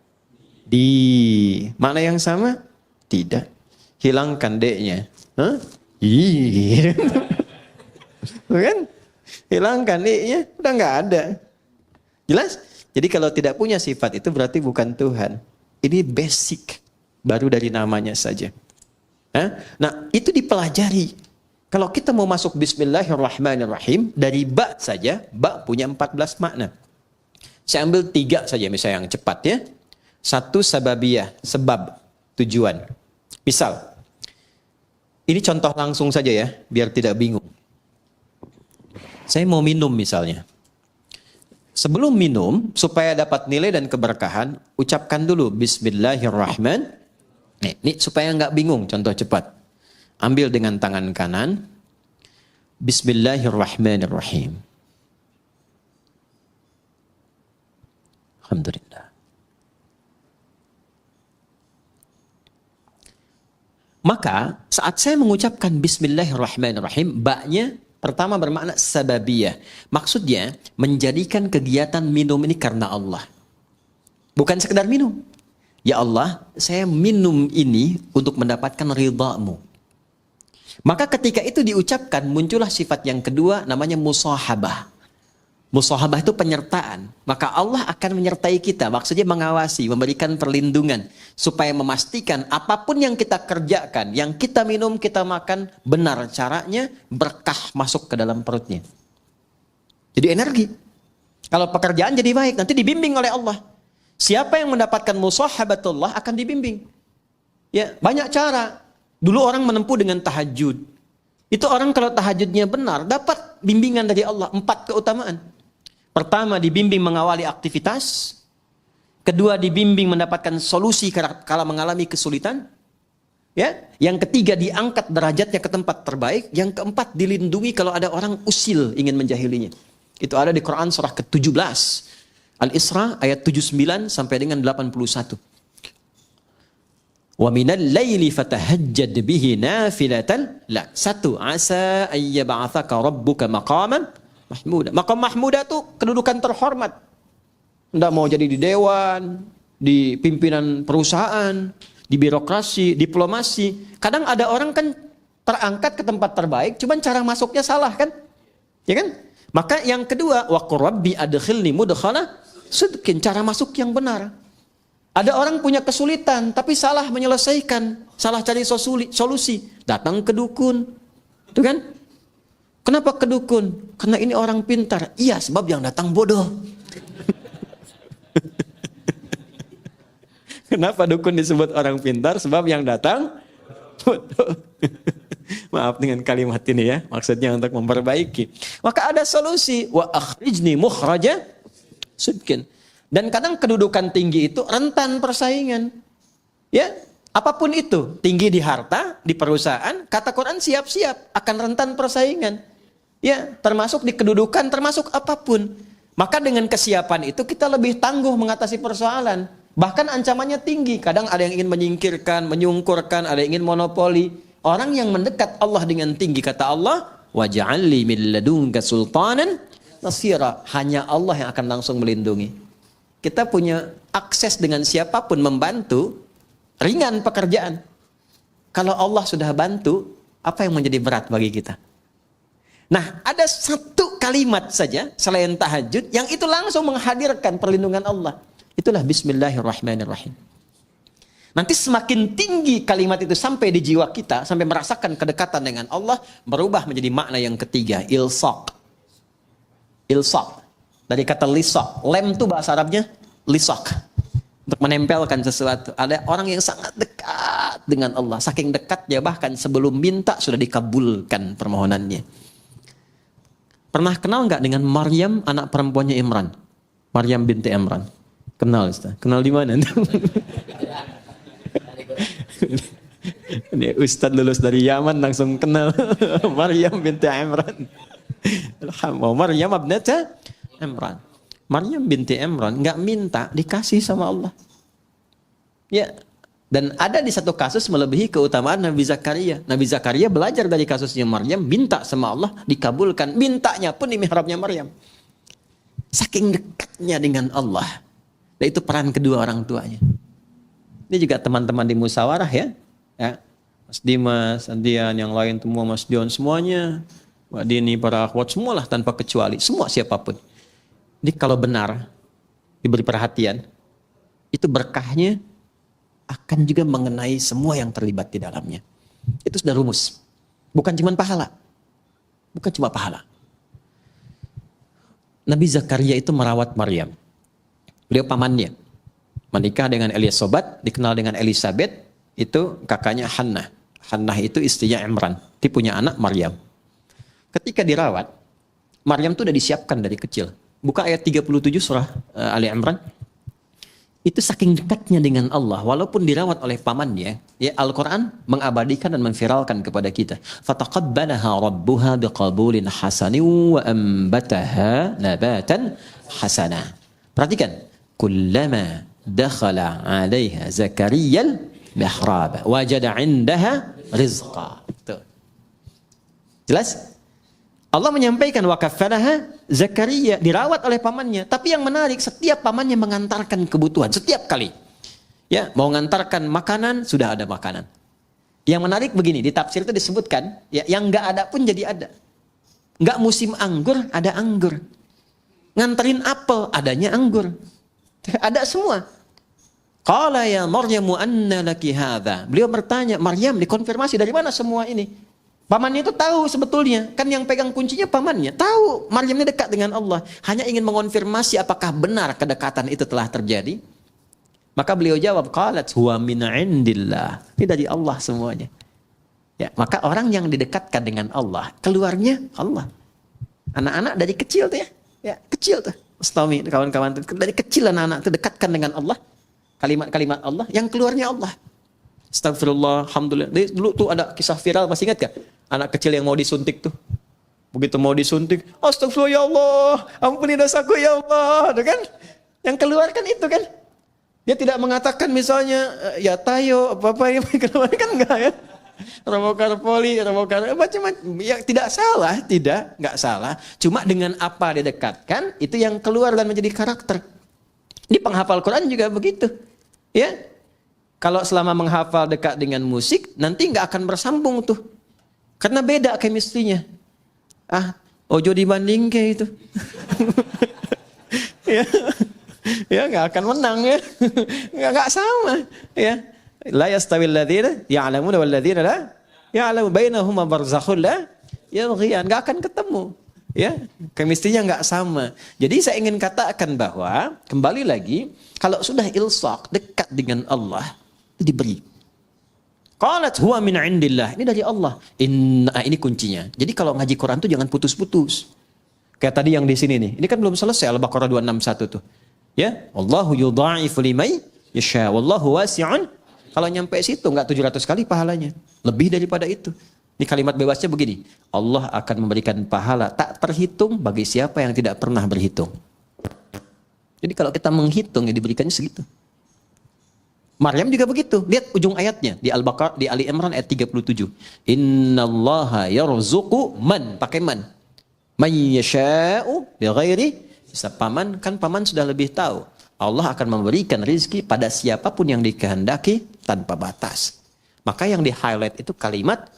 Di. Mana yang sama? Tidak. Hilangkan D-nya. Hah? Bukan? Hilangkan D-nya, udah nggak ada. Jelas? Jadi kalau tidak punya sifat itu berarti bukan Tuhan. Ini basic, baru dari namanya saja. Nah, itu dipelajari. Kalau kita mau masuk Bismillahirrahmanirrahim, dari ba saja, ba punya 14 makna. Saya ambil 3 saja misalnya yang cepat ya. 1 sababiyah, sebab, tujuan. Misal, ini contoh langsung saja ya, biar tidak bingung. Saya mau minum misalnya. Sebelum minum, supaya dapat nilai dan keberkahan, ucapkan dulu Bismillahirrahmanirrahim. Ini supaya nggak bingung, contoh cepat. Ambil dengan tangan kanan. Bismillahirrahmanirrahim. Alhamdulillah. Maka saat saya mengucapkan Bismillahirrahmanirrahim, ba-nya pertama bermakna sababiyah. Maksudnya menjadikan kegiatan minum ini karena Allah. Bukan sekedar minum. Ya Allah, saya minum ini untuk mendapatkan ridha-Mu. Maka ketika itu diucapkan, muncullah sifat yang kedua, namanya musahabah. Musahabah itu penyertaan. Maka Allah akan menyertai kita, maksudnya mengawasi, memberikan perlindungan. Supaya memastikan apapun yang kita kerjakan, yang kita minum, kita makan, benar caranya, berkah masuk ke dalam perutnya. Jadi energi. Kalau pekerjaan jadi baik, nanti dibimbing oleh Allah. Siapa yang mendapatkan musahabatullah akan dibimbing. Ya, banyak cara. Dulu orang menempuh dengan tahajud. Itu orang kalau tahajudnya benar, dapat bimbingan dari Allah. 4 keutamaan. Pertama, dibimbing mengawali aktivitas. Kedua, dibimbing mendapatkan solusi kala mengalami kesulitan. Ya, yang ketiga, diangkat derajatnya ke tempat terbaik. Yang keempat, dilindungi kalau ada orang usil ingin menjahilinya. Itu ada di Quran surah ke-17. Al-Isra ayat 79 sampai dengan 81. Wa minal laili fatahajjad bihi nafilatan la. 1. Asa ayyab'atsaka rabbuka maqaman mahmuda. Maqam mahmuda itu kedudukan terhormat. Tidak mau jadi di dewan, di pimpinan perusahaan, di birokrasi, diplomasi. Kadang ada orang kan terangkat ke tempat terbaik, cuman cara masuknya salah kan? Ya kan? Maka yang kedua, wa qur rabbi adkhilni mudkhala sidqin, cara masuk yang benar. Ada orang punya kesulitan tapi salah menyelesaikan, salah cari solusi, datang ke dukun. Itu kan? Kenapa ke dukun? Karena ini orang pintar. Iya, sebab yang datang bodoh. Kenapa dukun disebut orang pintar? Sebab yang datang bodoh. Maaf dengan kalimat ini ya, maksudnya untuk memperbaiki. Maka ada solusi, wa akhrijni mukhraja sidqin. Dan kadang kedudukan tinggi itu rentan persaingan. Ya, apapun itu, tinggi di harta, di perusahaan, kata Quran siap-siap akan rentan persaingan. Ya, termasuk di kedudukan, termasuk apapun. Maka dengan kesiapan itu kita lebih tangguh mengatasi persoalan. Bahkan ancamannya tinggi. Kadang ada yang ingin menyingkirkan, menyungkurkan, ada yang ingin monopoli. Orang yang mendekat Allah dengan tinggi, kata Allah, waj'alli min ladunka sultanan nasira. Hanya Allah yang akan langsung melindungi. Kita punya akses dengan siapapun membantu, ringan pekerjaan. Kalau Allah sudah bantu, apa yang menjadi berat bagi kita? Nah, ada satu kalimat saja selain tahajud yang itu langsung menghadirkan perlindungan Allah. Itulah Bismillahirrahmanirrahim. Nanti semakin tinggi kalimat itu sampai di jiwa kita, sampai merasakan kedekatan dengan Allah, berubah menjadi makna yang ketiga, ilsaq. Ilsaq. Dari kata lisak. Lem itu bahasa Arabnya lisak. Untuk menempelkan sesuatu. Ada orang yang sangat dekat dengan Allah. Saking dekatnya bahkan sebelum minta sudah dikabulkan permohonannya. Pernah kenal nggak dengan Maryam, anak perempuannya Imran? Maryam binti Imran. Kenal, Ustaz? Kenal di mana? Ini Ustaz lulus dari Yaman langsung kenal Maryam binti Imran. Maryam abnata Imran. Maryam binti Imran nggak minta, dikasih sama Allah. Ya, dan ada di satu kasus melebihi keutamaan Nabi Zakaria. Nabi Zakaria belajar dari kasusnya Maryam, minta sama Allah, dikabulkan. Mintanya pun di mihrabnya Maryam. Saking dekatnya dengan Allah. Dan itu peran kedua orang tuanya. Ini juga teman-teman di musyawarah ya. Mas Dimas, Andian, yang lain semua, Mas Dion, semuanya. Mbak Dini, para akhwat, semualah tanpa kecuali. Semua siapapun. Jadi kalau benar, diberi perhatian, itu berkahnya akan juga mengenai semua yang terlibat di dalamnya. Itu sudah rumus. Bukan cuma pahala. Bukan cuma pahala. Nabi Zakaria itu merawat Maryam. Beliau pamannya. Menikah dengan Elizabeth, dikenal dengan Elizabeth, itu kakaknya Hannah. Hannah itu istrinya Imran. Dia punya anak Maryam. Ketika dirawat, Maryam itu sudah disiapkan dari kecil. Buka ayat 37 surah Ali Imran. Itu saking dekatnya dengan Allah, walaupun dirawat oleh pamannya, ya Al-Quran mengabadikan dan memviralkan kepada kita. Fataqabbalaha rabbuha biqabulin hasanin wa ambataha nabatan hasana. Perhatikan. Kullama dakhala 'alaiha Zakariyal mihrab wajada 'indaha rizqa. Tuh. Jelas? Allah menyampaikan wakafalaha Zakaria dirawat oleh pamannya. Tapi yang menarik, setiap pamannya mengantarkan kebutuhan setiap kali. Ya, mau mengantarkan makanan sudah ada makanan. Yang menarik begini, di tafsir itu disebutkan, ya, yang nggak ada pun jadi ada. Nggak musim anggur, ada anggur. Nganterin apel, adanya anggur. Ada semua. Qala ya Maryamu anna laki hadza. Beliau bertanya, Maryam dikonfirmasi dari mana semua ini? Pamannya itu tahu sebetulnya, kan yang pegang kuncinya pamannya. Tahu Maryam ini dekat dengan Allah, hanya ingin mengonfirmasi apakah benar kedekatan itu telah terjadi. Maka beliau jawab, qalat huwa min indillah. Ini dari Allah semuanya. Ya, maka orang yang didekatkan dengan Allah, keluarnya Allah. Anak-anak dari kecil tuh ya. Ya, kecil tuh. Ustami, kawan-kawan tuh dari kecil anak-anak itu dekatkan dengan Allah. Kalimat-kalimat Allah yang keluarnya Allah. Astagfirullah, alhamdulillah. Dulu tuh ada kisah viral, masih ingat gak? Anak kecil yang mau disuntik tuh. Begitu mau disuntik, astagfirullah ya Allah, ampuni dosaku ya Allah. Tuh kan? Yang keluar kan itu kan. Dia tidak mengatakan misalnya, ya tayo, apa-apa yang keluar kan enggak ya. Romokarpoli, macam-macam. Ya tidak salah, enggak salah. Cuma dengan apa didekatkan, itu yang keluar dan menjadi karakter. Di penghafal Quran juga begitu. Ya. Kalau selama menghafal dekat dengan musik, nanti nggak akan bersambung tuh. Karena beda chemistry-nya. Ojo dibanding kayak itu. Ya nggak akan menang ya. Nggak sama. Ya. La yastawil ladzina ya'lamuna wal ladzina la ya'lamu bainahuma barzakhun la yabghiyan. Nggak akan ketemu. Ya, chemistry-nya nggak sama. Jadi saya ingin katakan bahwa kembali lagi, kalau sudah ilsaq dekat dengan Allah, itu diberi. Qalat huwa min indillah. Ini dari Allah. Ini kuncinya. Jadi kalau ngaji Quran tuh jangan putus-putus. Kayak tadi yang di sini nih. Ini kan belum selesai Al-Baqarah 261 tuh. Ya, Allahu yudha'ifu liman yasha. Wallahu wasi'un. Kalau nyampe situ enggak 700 kali pahalanya. Lebih daripada itu. Ini kalimat bebasnya begini. Allah akan memberikan pahala tak terhitung bagi siapa yang tidak pernah berhitung. Jadi kalau kita menghitung ya diberikannya segitu. Maryam juga begitu. Lihat ujung ayatnya di Al-Baqarah, di Ali Imran ayat 37. Innallaha yarzuqu man, pakai man. Man yasha'u bighairi hisab. Paman sudah lebih tahu. Allah akan memberikan rizki pada siapapun yang dikehendaki tanpa batas. Maka yang di-highlight itu kalimat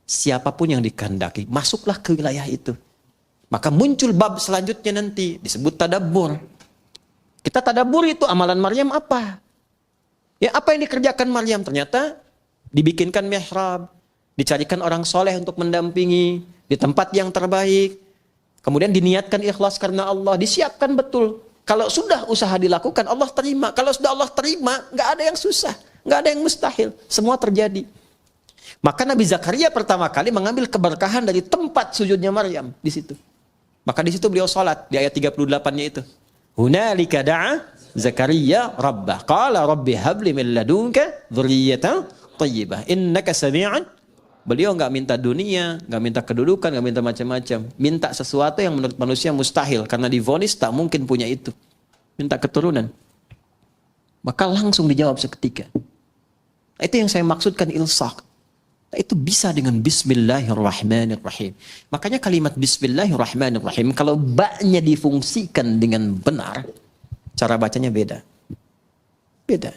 siapapun yang dikehendaki, masuklah ke wilayah itu. Maka muncul bab selanjutnya nanti disebut tadabbur. Kita tadabbur itu amalan Maryam apa? Ya, apa yang dikerjakan Maryam? Ternyata dibikinkan mihrab, dicarikan orang soleh untuk mendampingi di tempat yang terbaik. Kemudian diniatkan ikhlas karena Allah, disiapkan betul. Kalau sudah usaha dilakukan, Allah terima. Kalau sudah Allah terima, nggak ada yang susah, nggak ada yang mustahil. Semua terjadi. Maka Nabi Zakaria pertama kali mengambil keberkahan dari tempat sujudnya Maryam di situ. Maka di situ beliau sholat di ayat 38-nya itu. Hunalika da'a Zakaria rabbah. Qala rabbi habli min ladunka dzurriyyatan thayyibah. Innaka sami'un. Beliau enggak minta dunia, enggak minta kedudukan, enggak minta macam-macam. Minta sesuatu yang menurut manusia mustahil karena divonis tak mungkin punya itu. Minta keturunan. Maka langsung dijawab seketika. Itu yang saya maksudkan ilsaq. Itu bisa dengan bismillahirrahmanirrahim. Makanya kalimat bismillahirrahmanirrahim kalau ba-nya difungsikan dengan benar, cara bacanya beda. Beda.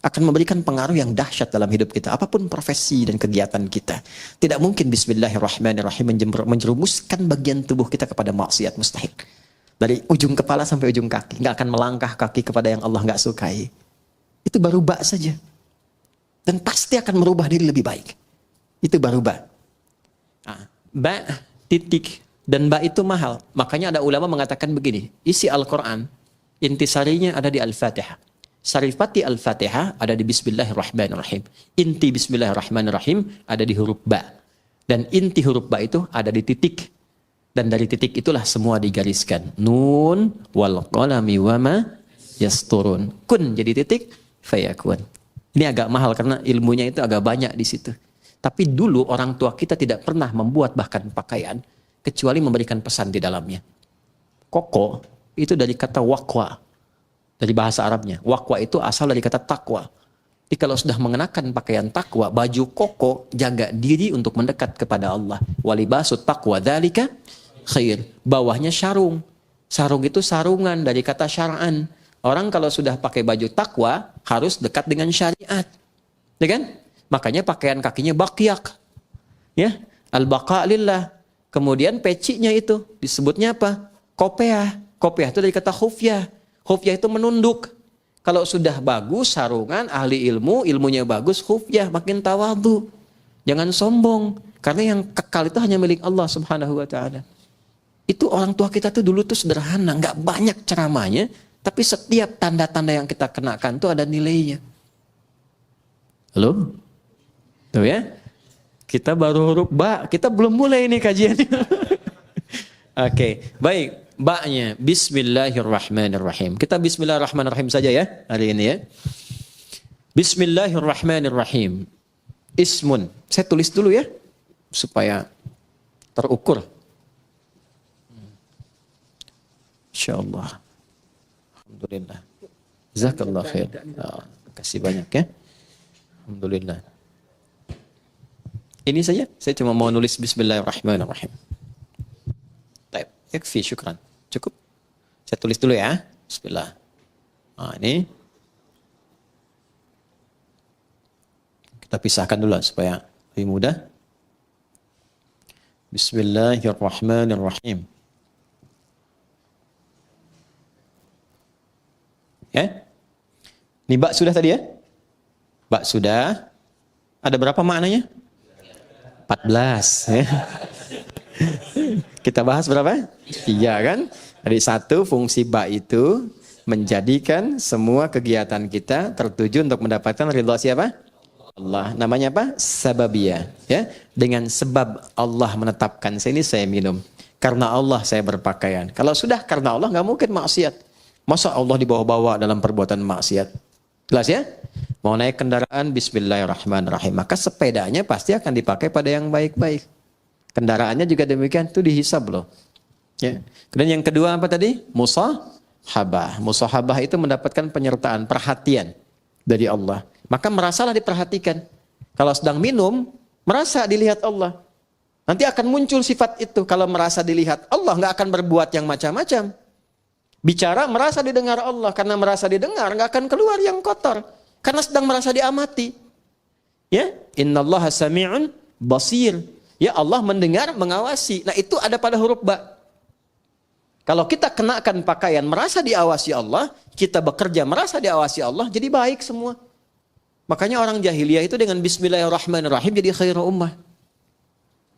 Akan memberikan pengaruh yang dahsyat dalam hidup kita. Apapun profesi dan kegiatan kita. Tidak mungkin bismillahirrahmanirrahim menjerumuskan bagian tubuh kita kepada maksiat, mustahil. Dari ujung kepala sampai ujung kaki. Nggak akan melangkah kaki kepada yang Allah nggak sukai. Itu baru ba saja. Dan pasti akan merubah diri lebih baik. Itu baru ba. Ba, titik. Dan ba itu mahal. Makanya ada ulama mengatakan begini. Isi Al-Quran, intisarinya ada di Al-Fatihah. Sarifati Al-Fatihah ada di Bismillahirrahmanirrahim. Inti Bismillahirrahmanirrahim ada di huruf ba. Dan inti huruf ba itu ada di titik. Dan dari titik itulah semua digariskan. Nun wal qalami wama yasturun. Kun jadi titik, fayakun. Ini agak mahal karena ilmunya itu agak banyak di situ. Tapi dulu orang tua kita tidak pernah membuat bahkan pakaian kecuali memberikan pesan di dalamnya. Koko itu dari kata waqwa, dari bahasa Arabnya. Waqwa itu asal dari kata takwa. Jadi kalau sudah mengenakan pakaian takwa, baju koko, jaga diri untuk mendekat kepada Allah. Walibasut taqwa dzalika khair. Bawahnya sarung. Sarung itu sarungan dari kata syar'an. Orang kalau sudah pakai baju takwa harus dekat dengan syariat. Ya kan? Makanya pakaian kakinya baqyak. Ya, al-baqa lillah. Kemudian pecinya itu disebutnya apa? Kopiah. Kopiah itu dari kata khufyah. Khufyah itu menunduk. Kalau sudah bagus sarungan, ahli ilmu, ilmunya bagus, khufyah, makin tawadhu. Jangan sombong. Karena yang kekal itu hanya milik Allah Subhanahu wa ta'ala. Itu orang tua kita tuh dulu tuh sederhana, nggak banyak ceramahnya, tapi setiap tanda-tanda yang kita kenakan tuh ada nilainya. Halo? Tuh ya. Kita baru huruf ba, kita belum mulai nih kajiannya. Oke, baik. Ba-nya Bismillahirrahmanirrahim. Kita Bismillahirrahmanirrahim saja ya hari ini ya. Bismillahirrahmanirrahim. Ismun. Saya tulis dulu ya supaya terukur. Insyaallah. Alhamdulillah. Jazakallah khair. Terima kasih banyak ya. Alhamdulillah. Ini saja. Saya cuma mau nulis Bismillahirrahmanirrahim. Baik, yakfi, syukran. Cukup. Saya tulis dulu ya. Bismillah. Nah, ini. Kita pisahkan dulu supaya lebih mudah. Bismillahirrahmanirrahim. Ya. Ini bak sudah tadi ya? Bak sudah. Ada berapa maknanya? 14 ya. Kita bahas berapa? 3 kan? Jadi satu, fungsi ba itu menjadikan semua kegiatan kita tertuju untuk mendapatkan ridha siapa? Allah. Namanya apa? Sababiyah. Ya? Dengan sebab Allah menetapkan saya minum. Karena Allah saya berpakaian. Kalau sudah karena Allah nggak mungkin maksiat. Masa Allah dibawa-bawa dalam perbuatan maksiat? Jelas ya? Mau naik kendaraan, Bismillahirrahmanirrahim. Maka sepedanya pasti akan dipakai pada yang baik-baik. Kendaraannya juga demikian, itu dihisab loh. Ya. Kemudian yang kedua apa tadi? Musahabah. Musahabah itu mendapatkan penyertaan, perhatian dari Allah. Maka merasalah diperhatikan. Kalau sedang minum, merasa dilihat Allah. Nanti akan muncul sifat itu. Kalau merasa dilihat Allah, nggak akan berbuat yang macam-macam. Bicara merasa didengar Allah. Karena merasa didengar nggak akan keluar yang kotor. Karena sedang merasa diamati. Ya, innallaha sami'un basir. Ya, Allah mendengar, mengawasi. Nah, itu ada pada huruf ba. Kalau kita kenakan pakaian merasa diawasi Allah, kita bekerja merasa diawasi Allah, jadi baik semua. Makanya orang jahiliyah itu dengan Bismillahirrahmanirrahim jadi khairul ummah.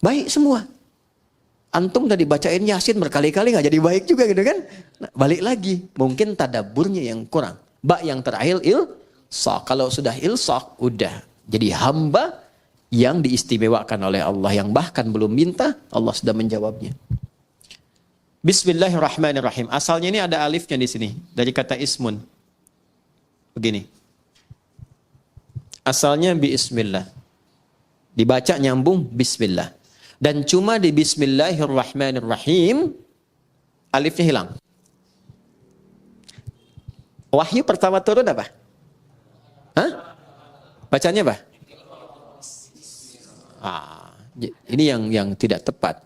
Baik semua. Antum udah dibacain Yasin berkali-kali nggak jadi baik juga gitu kan? Nah, balik lagi, mungkin tadaburnya yang kurang. Ba yang terakhir ilsaq. Kalau sudah ilsaq, udah jadi hamba yang diistimewakan oleh Allah, yang bahkan belum minta, Allah sudah menjawabnya. Bismillahirrahmanirrahim. Asalnya ini ada alifnya di sini dari kata ismun. Begini. Asalnya bismillah. Dibaca nyambung bismillah. Dan cuma di Bismillahirrahmanirrahim alifnya hilang. Wahyu pertama turun apa? Hah? Bacanya apa? Ini yang tidak tepat.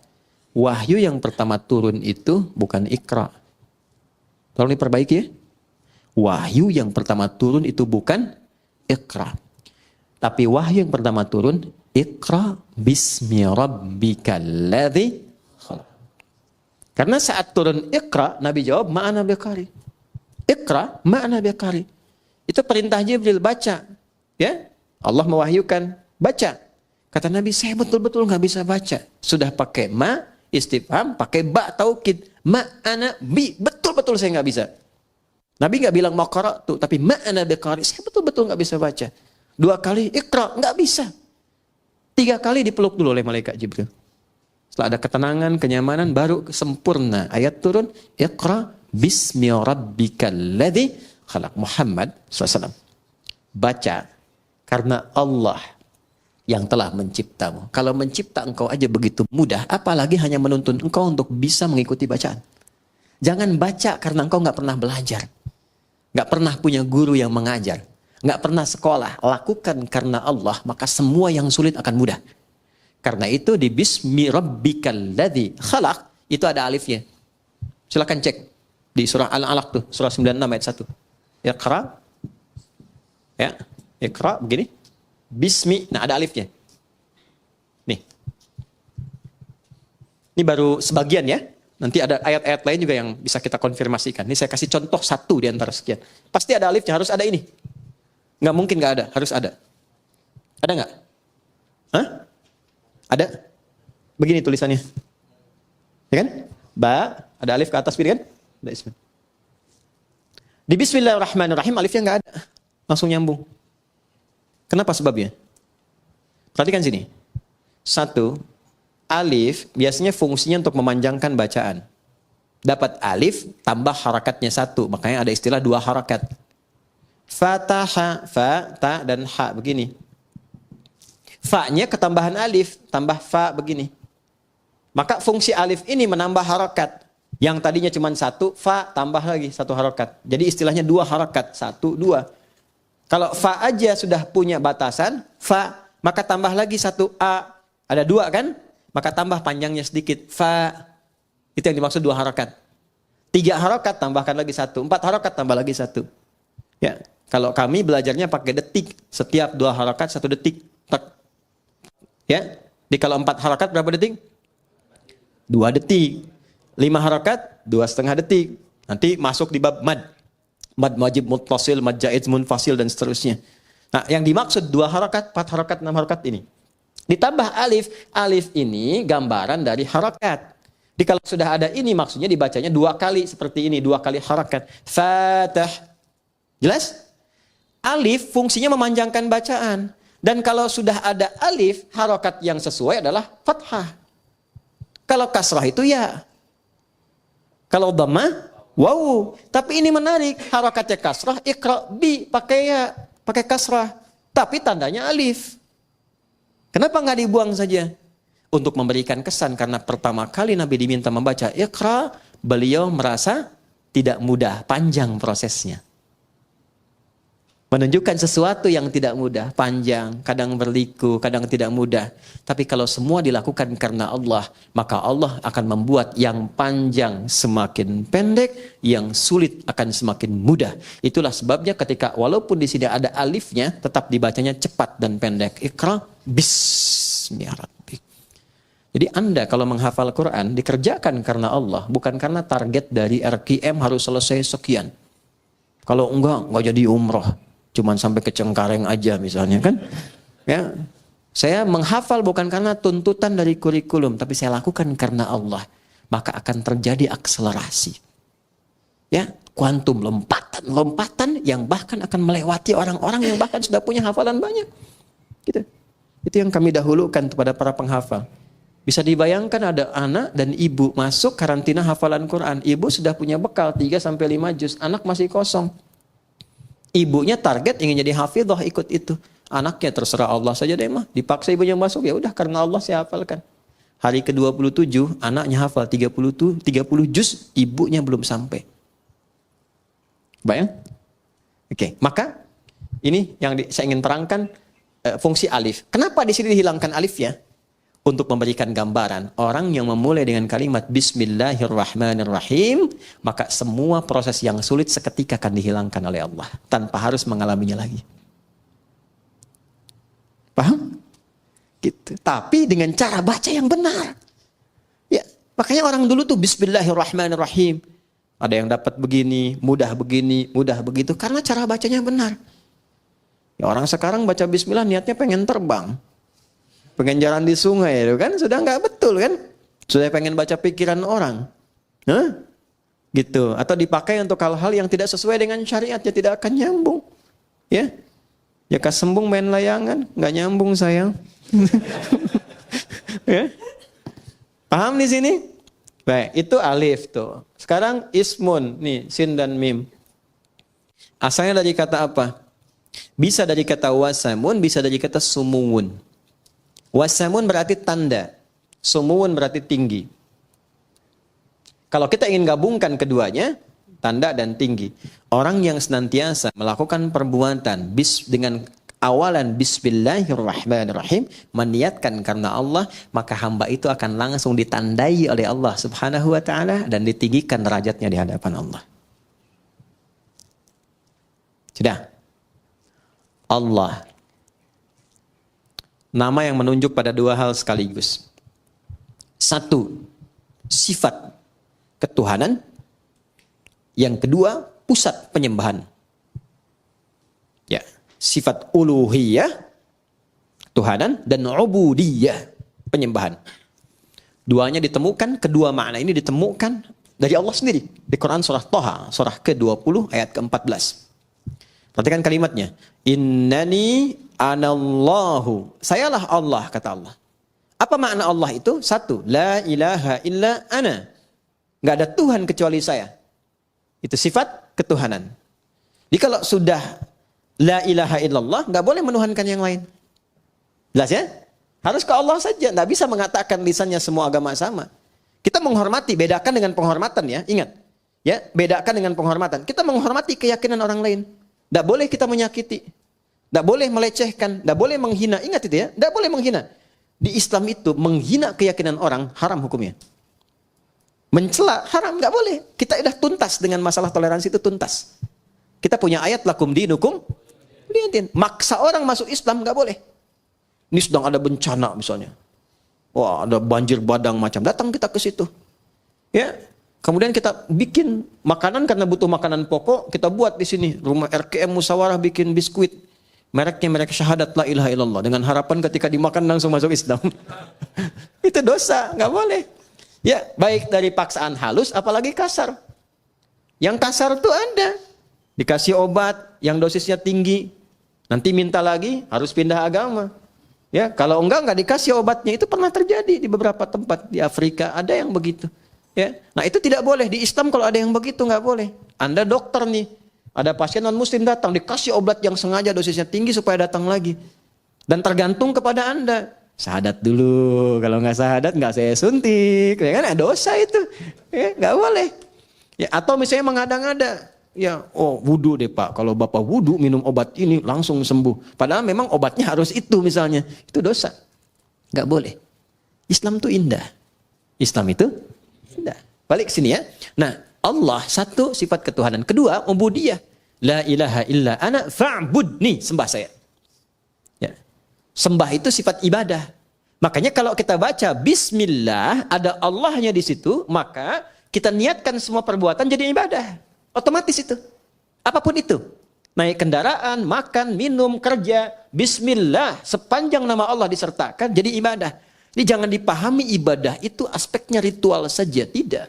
Wahyu yang pertama turun itu bukan Iqra. Tolong diperbaiki ya. Wahyu yang pertama turun itu bukan Iqra. Tapi wahyu yang pertama turun Iqra bismi rabbikal ladzi khalaq. Karena saat turun Iqra, Nabi jawab ma'ana biqari. Iqra ma'ana biqari. Itu perintah Jibril, baca. Ya? Allah mewahyukan, baca. Kata Nabi, saya betul-betul nggak bisa baca. Sudah pakai ma, istifham, pakai ba taukid. Ma ana bi, betul-betul saya nggak bisa. Nabi nggak bilang ma qara'tu, tapi ma ana biqari, saya betul-betul nggak bisa baca. 2 kali iqra, nggak bisa. 3 kali dipeluk dulu oleh malaikat Jibril. Setelah ada ketenangan, kenyamanan, baru sempurna. Ayat turun, iqra bismi rabbikal ladzi khalaq. Muhammad SAW. Baca, karena Allah yang telah menciptamu. Kalau mencipta engkau aja begitu mudah, apalagi hanya menuntun engkau untuk bisa mengikuti bacaan. Jangan baca karena engkau nggak pernah belajar. Nggak pernah punya guru yang mengajar. Nggak pernah sekolah. Lakukan karena Allah, maka semua yang sulit akan mudah. Karena itu di bismi rabbikal ladzi khalaq itu ada alifnya. Silakan cek di surah Al-Alaq tuh, surah 96 ayat 1. Iqra. Ya, Iqra begini. Bismi, nah ada alifnya. Nih. Ini baru sebagian ya. Nanti ada ayat-ayat lain juga yang bisa kita konfirmasikan. Ini saya kasih contoh 1 di antara sekian. Pasti ada alifnya, harus ada ini. Nggak mungkin nggak ada, harus ada. Ada nggak? Hah? Ada? Begini tulisannya. Ya kan? Ba, ada alif ke atas kan? Ada ismi. Di Bismillahirrahmanirrahim alifnya nggak ada. Langsung nyambung. Kenapa sebabnya? Perhatikan sini. 1, alif biasanya fungsinya untuk memanjangkan bacaan. Dapat alif tambah harakatnya 1. Makanya ada istilah 2 harakat. Fataha, fa, ta, dan ha begini. Fa-nya ketambahan alif, tambah fa begini. Maka fungsi alif ini menambah harakat. Yang tadinya cuma 1, fa tambah lagi 1 harakat. Jadi istilahnya 2 harakat, 1, 2. Kalau fa aja sudah punya batasan, fa, maka tambah lagi 1 a. Ada 2 kan? Maka tambah panjangnya sedikit, fa. Itu yang dimaksud 2 harakat. 3 harakat tambahkan lagi 1, 4 harakat tambah lagi 1. Ya, kalau kami belajarnya pakai detik. Setiap 2 harakat 1 detik. Tak. Ya, di kalau 4 harakat berapa detik? 2 detik. 5 harakat 2,5 detik. Nanti masuk di bab mad. Mad wajib muttasil, mad jaiz munfasil dan seterusnya. Nah, yang dimaksud 2 harakat, 4 harakat, 6 harakat ini. Ditambah alif. Alif ini gambaran dari harakat. Jadi kalau sudah ada ini maksudnya dibacanya 2 kali seperti ini, 2 kali harakat. Fatah. Jelas? Alif fungsinya memanjangkan bacaan. Dan kalau sudah ada alif, harokat yang sesuai adalah fathah. Kalau kasrah itu ya. Kalau dhammah, wow. Tapi ini menarik, harokatnya kasrah, iqra bi, pakai ya, pakai kasrah. Tapi tandanya alif. Kenapa nggak dibuang saja? Untuk memberikan kesan, karena pertama kali Nabi diminta membaca iqra, beliau merasa tidak mudah, panjang prosesnya. Menunjukkan sesuatu yang tidak mudah, panjang, kadang berliku, kadang tidak mudah. Tapi kalau semua dilakukan karena Allah, maka Allah akan membuat yang panjang semakin pendek, yang sulit akan semakin mudah. Itulah sebabnya ketika walaupun di sini ada alifnya, tetap dibacanya cepat dan pendek. Iqra bismi rabbik. Jadi Anda kalau menghafal Quran dikerjakan karena Allah, bukan karena target dari RKM harus selesai sekian. Kalau enggak jadi umroh. Cuman sampai ke Cengkareng aja misalnya kan. Ya. Saya menghafal bukan karena tuntutan dari kurikulum, tapi saya lakukan karena Allah. Maka akan terjadi akselerasi. Ya, kuantum lompatan yang bahkan akan melewati orang-orang yang bahkan sudah punya hafalan banyak. Gitu. Itu yang kami dahulukan kepada para penghafal. Bisa dibayangkan ada anak dan ibu masuk karantina hafalan Quran. Ibu sudah punya bekal 3 sampai 5 juz, anak masih kosong. Ibunya target ingin jadi hafidhah, ikut itu. Anaknya terserah Allah saja deh mah. Dipaksa ibunya masuk, ya udah karena Allah saya hafalkan. Hari ke-27 anaknya hafal 30 juz, ibunya belum sampai. Bayang? Oke, maka ini yang saya ingin terangkan fungsi alif. Kenapa di sini dihilangkan alifnya? Untuk memberikan gambaran, orang yang memulai dengan kalimat Bismillahirrahmanirrahim, maka semua proses yang sulit seketika akan dihilangkan oleh Allah, tanpa harus mengalaminya lagi. Paham? Gitu. Tapi dengan cara baca yang benar. Ya, makanya orang dulu tuh Bismillahirrahmanirrahim. Ada yang dapat begini, mudah begitu, karena cara bacanya benar. Ya, orang sekarang baca bismillah niatnya pengen terbang. Pengen jalan di sungai itu kan sudah nggak betul kan? Sudah pengen baca pikiran orang. Hah? Gitu. Atau dipakai untuk hal-hal yang tidak sesuai dengan syariat, ya tidak akan nyambung. Ya. Ya kasembung main layangan, nggak nyambung sayang. Ya. Paham di sini? Baik, itu alif tuh. Sekarang ismun, nih sin dan mim. Asalnya dari kata apa? Bisa dari kata wasamun, bisa dari kata sumuwun. Wasamun berarti tanda, sumuwun berarti tinggi. Kalau kita ingin gabungkan keduanya, tanda dan tinggi. Orang yang senantiasa melakukan perbuatan dengan awalan bismillahirrahmanirrahim, meniatkan karena Allah, maka hamba itu akan langsung ditandai oleh Allah Subhanahu wa taala dan ditinggikan derajatnya di hadapan Allah. Sudah. Allah. Nama yang menunjuk pada dua hal sekaligus. Satu, sifat ketuhanan. Yang kedua, pusat penyembahan. Ya, sifat uluhiyah, ketuhanan, dan ubudiyah, penyembahan. Duanya ditemukan, kedua makna ini ditemukan dari Allah sendiri. Di Quran surah Thaha, surah ke-20 ayat ke-14. Perhatikan kalimatnya. Innani anallahu. Sayalah Allah, kata Allah. Apa makna Allah itu? Satu, la ilaha illa ana. Nggak ada Tuhan kecuali saya. Itu sifat ketuhanan. Jadi kalau sudah la ilaha illallah, nggak boleh menuhankan yang lain. Jelas ya? Harus ke Allah saja. Nggak bisa mengatakan lisannya semua agama sama. Kita menghormati, bedakan dengan penghormatan ya. Ingat. Ya, bedakan dengan penghormatan. Kita menghormati keyakinan orang lain. Nggak boleh kita menyakiti. Nggak boleh melecehkan. Nggak boleh menghina. Ingat itu ya. Nggak boleh menghina. Di Islam itu menghina keyakinan orang haram hukumnya. Mencela haram. Nggak boleh. Kita sudah tuntas dengan masalah toleransi itu tuntas. Kita punya ayat lakum dinukum. Maksa orang masuk Islam nggak boleh. Ini sedang ada bencana misalnya. Wah, ada banjir badang macam. Datang kita ke situ. Ya. Kemudian kita bikin makanan karena butuh makanan pokok, kita buat di sini. Rumah RKM Musyawarah bikin biskuit. Mereknya merek syahadat la ilaha illallah. Dengan harapan ketika dimakan langsung masuk Islam. Itu dosa, nggak boleh. Ya, baik dari paksaan halus apalagi kasar. Yang kasar tuh ada. Dikasih obat yang dosisnya tinggi. Nanti minta lagi, harus pindah agama. Ya, kalau enggak dikasih obatnya. Itu pernah terjadi di beberapa tempat di Afrika. Ada yang begitu. Ya, nah itu tidak boleh. Di Islam kalau ada yang begitu nggak boleh. Anda dokter nih, ada pasien non muslim datang, dikasih obat yang sengaja dosisnya tinggi supaya datang lagi. Dan tergantung kepada Anda. Syahadat dulu, kalau nggak syahadat nggak saya suntik, ya kan? Dosa itu, ya nggak boleh. Ya, atau misalnya mengada-ngada, ya, oh wudu deh Pak, kalau Bapak wudu minum obat ini langsung sembuh. Padahal memang obatnya harus itu misalnya, itu dosa, nggak boleh. Islam itu indah, Islam itu. Nah, balik sini ya. Nah, Allah satu sifat ketuhanan. Kedua, ubudiyah. La ilaha illa ana fa'budni. Sembah saya. Ya. Sembah itu sifat ibadah. Makanya kalau kita baca bismillah, ada Allahnya di situ, maka kita niatkan semua perbuatan jadi ibadah. Otomatis itu. Apapun itu. Naik kendaraan, makan, minum, kerja. Bismillah. Sepanjang nama Allah disertakan jadi ibadah. Ini jangan dipahami ibadah itu aspeknya ritual saja, tidak.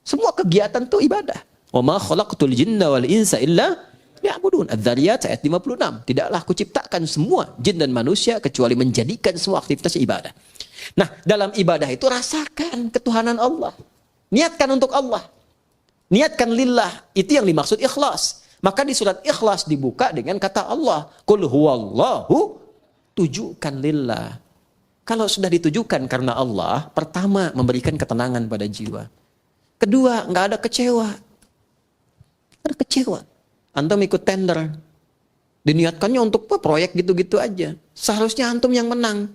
Semua kegiatan itu ibadah. Wa ma khalaqtul jinna wal insa illa liya'budun. Adz-Dzariyat ayat 56. Tidaklah aku ciptakan semua jin dan manusia kecuali menjadikan semua aktivitas ibadah. Nah, dalam ibadah itu rasakan ketuhanan Allah. Niatkan untuk Allah. Niatkan lillah. Itu yang dimaksud ikhlas. Maka di surat Ikhlas dibuka dengan kata Allah. Qul huwallahu, tujukan lillah. Kalau sudah ditujukan karena Allah, pertama memberikan ketenangan pada jiwa. Kedua, nggak ada kecewa. Ada kecewa. Antum ikut tender. Diniatkannya untuk proyek gitu-gitu aja. Seharusnya antum yang menang.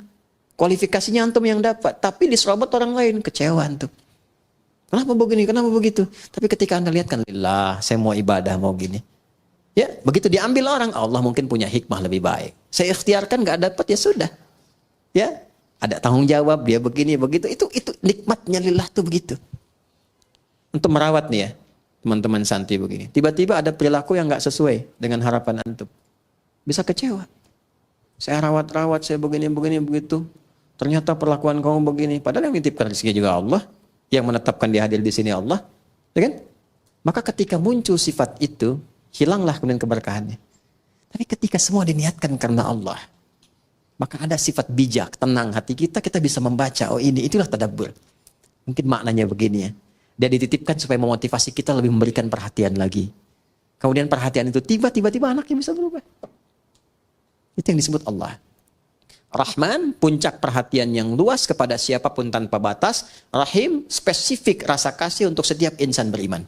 Kualifikasinya antum yang dapat. Tapi diserobot orang lain, kecewa antum. Kenapa begini, kenapa begitu? Tapi ketika Anda lihat kan, lillah, saya mau ibadah, mau gini. Ya, begitu diambil orang, Allah mungkin punya hikmah lebih baik. Saya ikhtiarkan nggak dapat, ya sudah. Ya, ada tanggung jawab, dia begini, begitu. Itu nikmatnya lillah tuh begitu. Untuk merawat nih ya, teman-teman santri begini. Tiba-tiba ada perilaku yang nggak sesuai dengan harapan antum. Bisa kecewa. Saya rawat-rawat, saya begini begitu. Ternyata perlakuan kamu begini. Padahal yang nitipkan rezeki juga Allah, yang menetapkan dia hadir di sini Allah, ya kan? Maka ketika muncul sifat itu, hilanglah kemudian keberkahannya. Tapi ketika semua diniatkan karena Allah, maka ada sifat bijak, tenang hati kita, kita bisa membaca, oh ini, itulah tadabbur. Mungkin maknanya begini ya. Dia dititipkan supaya memotivasi kita lebih memberikan perhatian lagi. Kemudian perhatian itu tiba-tiba anaknya bisa berubah. Itu yang disebut Allah. Rahman, puncak perhatian yang luas kepada siapapun tanpa batas. Rahim, spesifik rasa kasih untuk setiap insan beriman.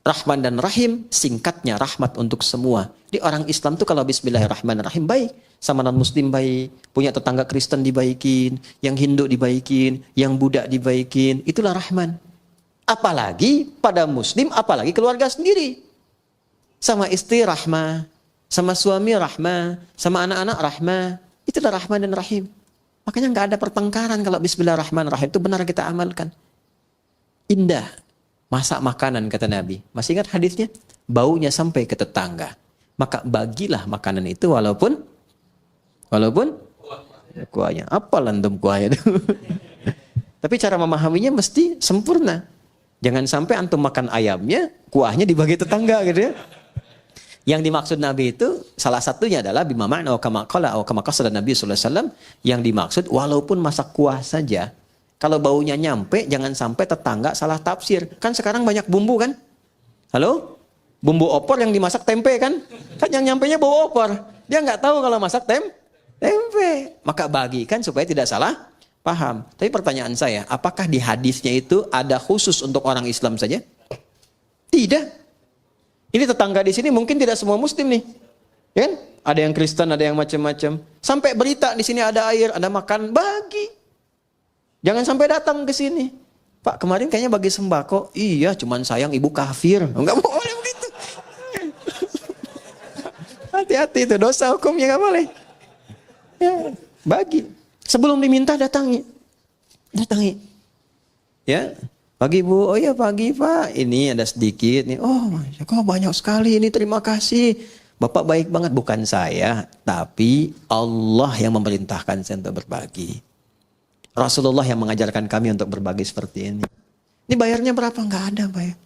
Rahman dan Rahim, singkatnya rahmat untuk semua. Di orang Islam tuh kalau Bismillahirrahmanirrahim baik. Sama non-muslim baik. Punya tetangga Kristen dibaikin. Yang Hindu dibaikin. Yang Buddha dibaikin. Itulah Rahman. Apalagi pada muslim, apalagi keluarga sendiri. Sama istri rahmah. Sama suami rahmah. Sama anak-anak rahmah. Itulah Rahman dan Rahim. Makanya nggak ada pertengkaran kalau Bismillahirrahmanirrahim. Itu benar kita amalkan. Indah. Masak makanan kata Nabi. Masih ingat hadisnya? Baunya sampai ke tetangga. Maka bagilah makanan itu walaupun kuahnya. Apa landum kuahnya itu? Tapi cara memahaminya mesti sempurna. Jangan sampai antum makan ayamnya, kuahnya dibagi tetangga gitu ya. Yang dimaksud Nabi itu salah satunya adalah bima ma'na wa kama qala wa kama qasada Nabi sallallahu alaihi wasallam, yang dimaksud walaupun masak kuah saja, kalau baunya nyampe jangan sampai tetangga salah tafsir. Kan sekarang banyak bumbu kan? Halo? Bumbu opor yang dimasak tempe kan? Kan yang nyampenya bau opor. Dia nggak tahu kalau masak tempe. Maka bagikan supaya tidak salah paham. Tapi pertanyaan saya, apakah di hadisnya itu ada khusus untuk orang Islam saja? Tidak. Ini tetangga di sini mungkin tidak semua muslim nih. Ya kan? Ada yang Kristen, ada yang macam-macam. Sampai berita di sini ada air, ada makan, bagi. Jangan sampai datang ke sini. Pak, kemarin kayaknya bagi sembako. Iya, cuman sayang ibu kafir. Enggak boleh begitu. Hati-hati itu dosa hukumnya, enggak boleh. Ya, bagi. Sebelum diminta datangi. Ya. Pagi Bu, oh iya pagi Pak, ini ada sedikit nih. Oh, kok banyak sekali ini, terima kasih. Bapak baik banget, bukan saya, tapi Allah yang memerintahkan saya untuk berbagi. Rasulullah yang mengajarkan kami untuk berbagi seperti ini. Ini bayarnya berapa? Enggak ada bayar.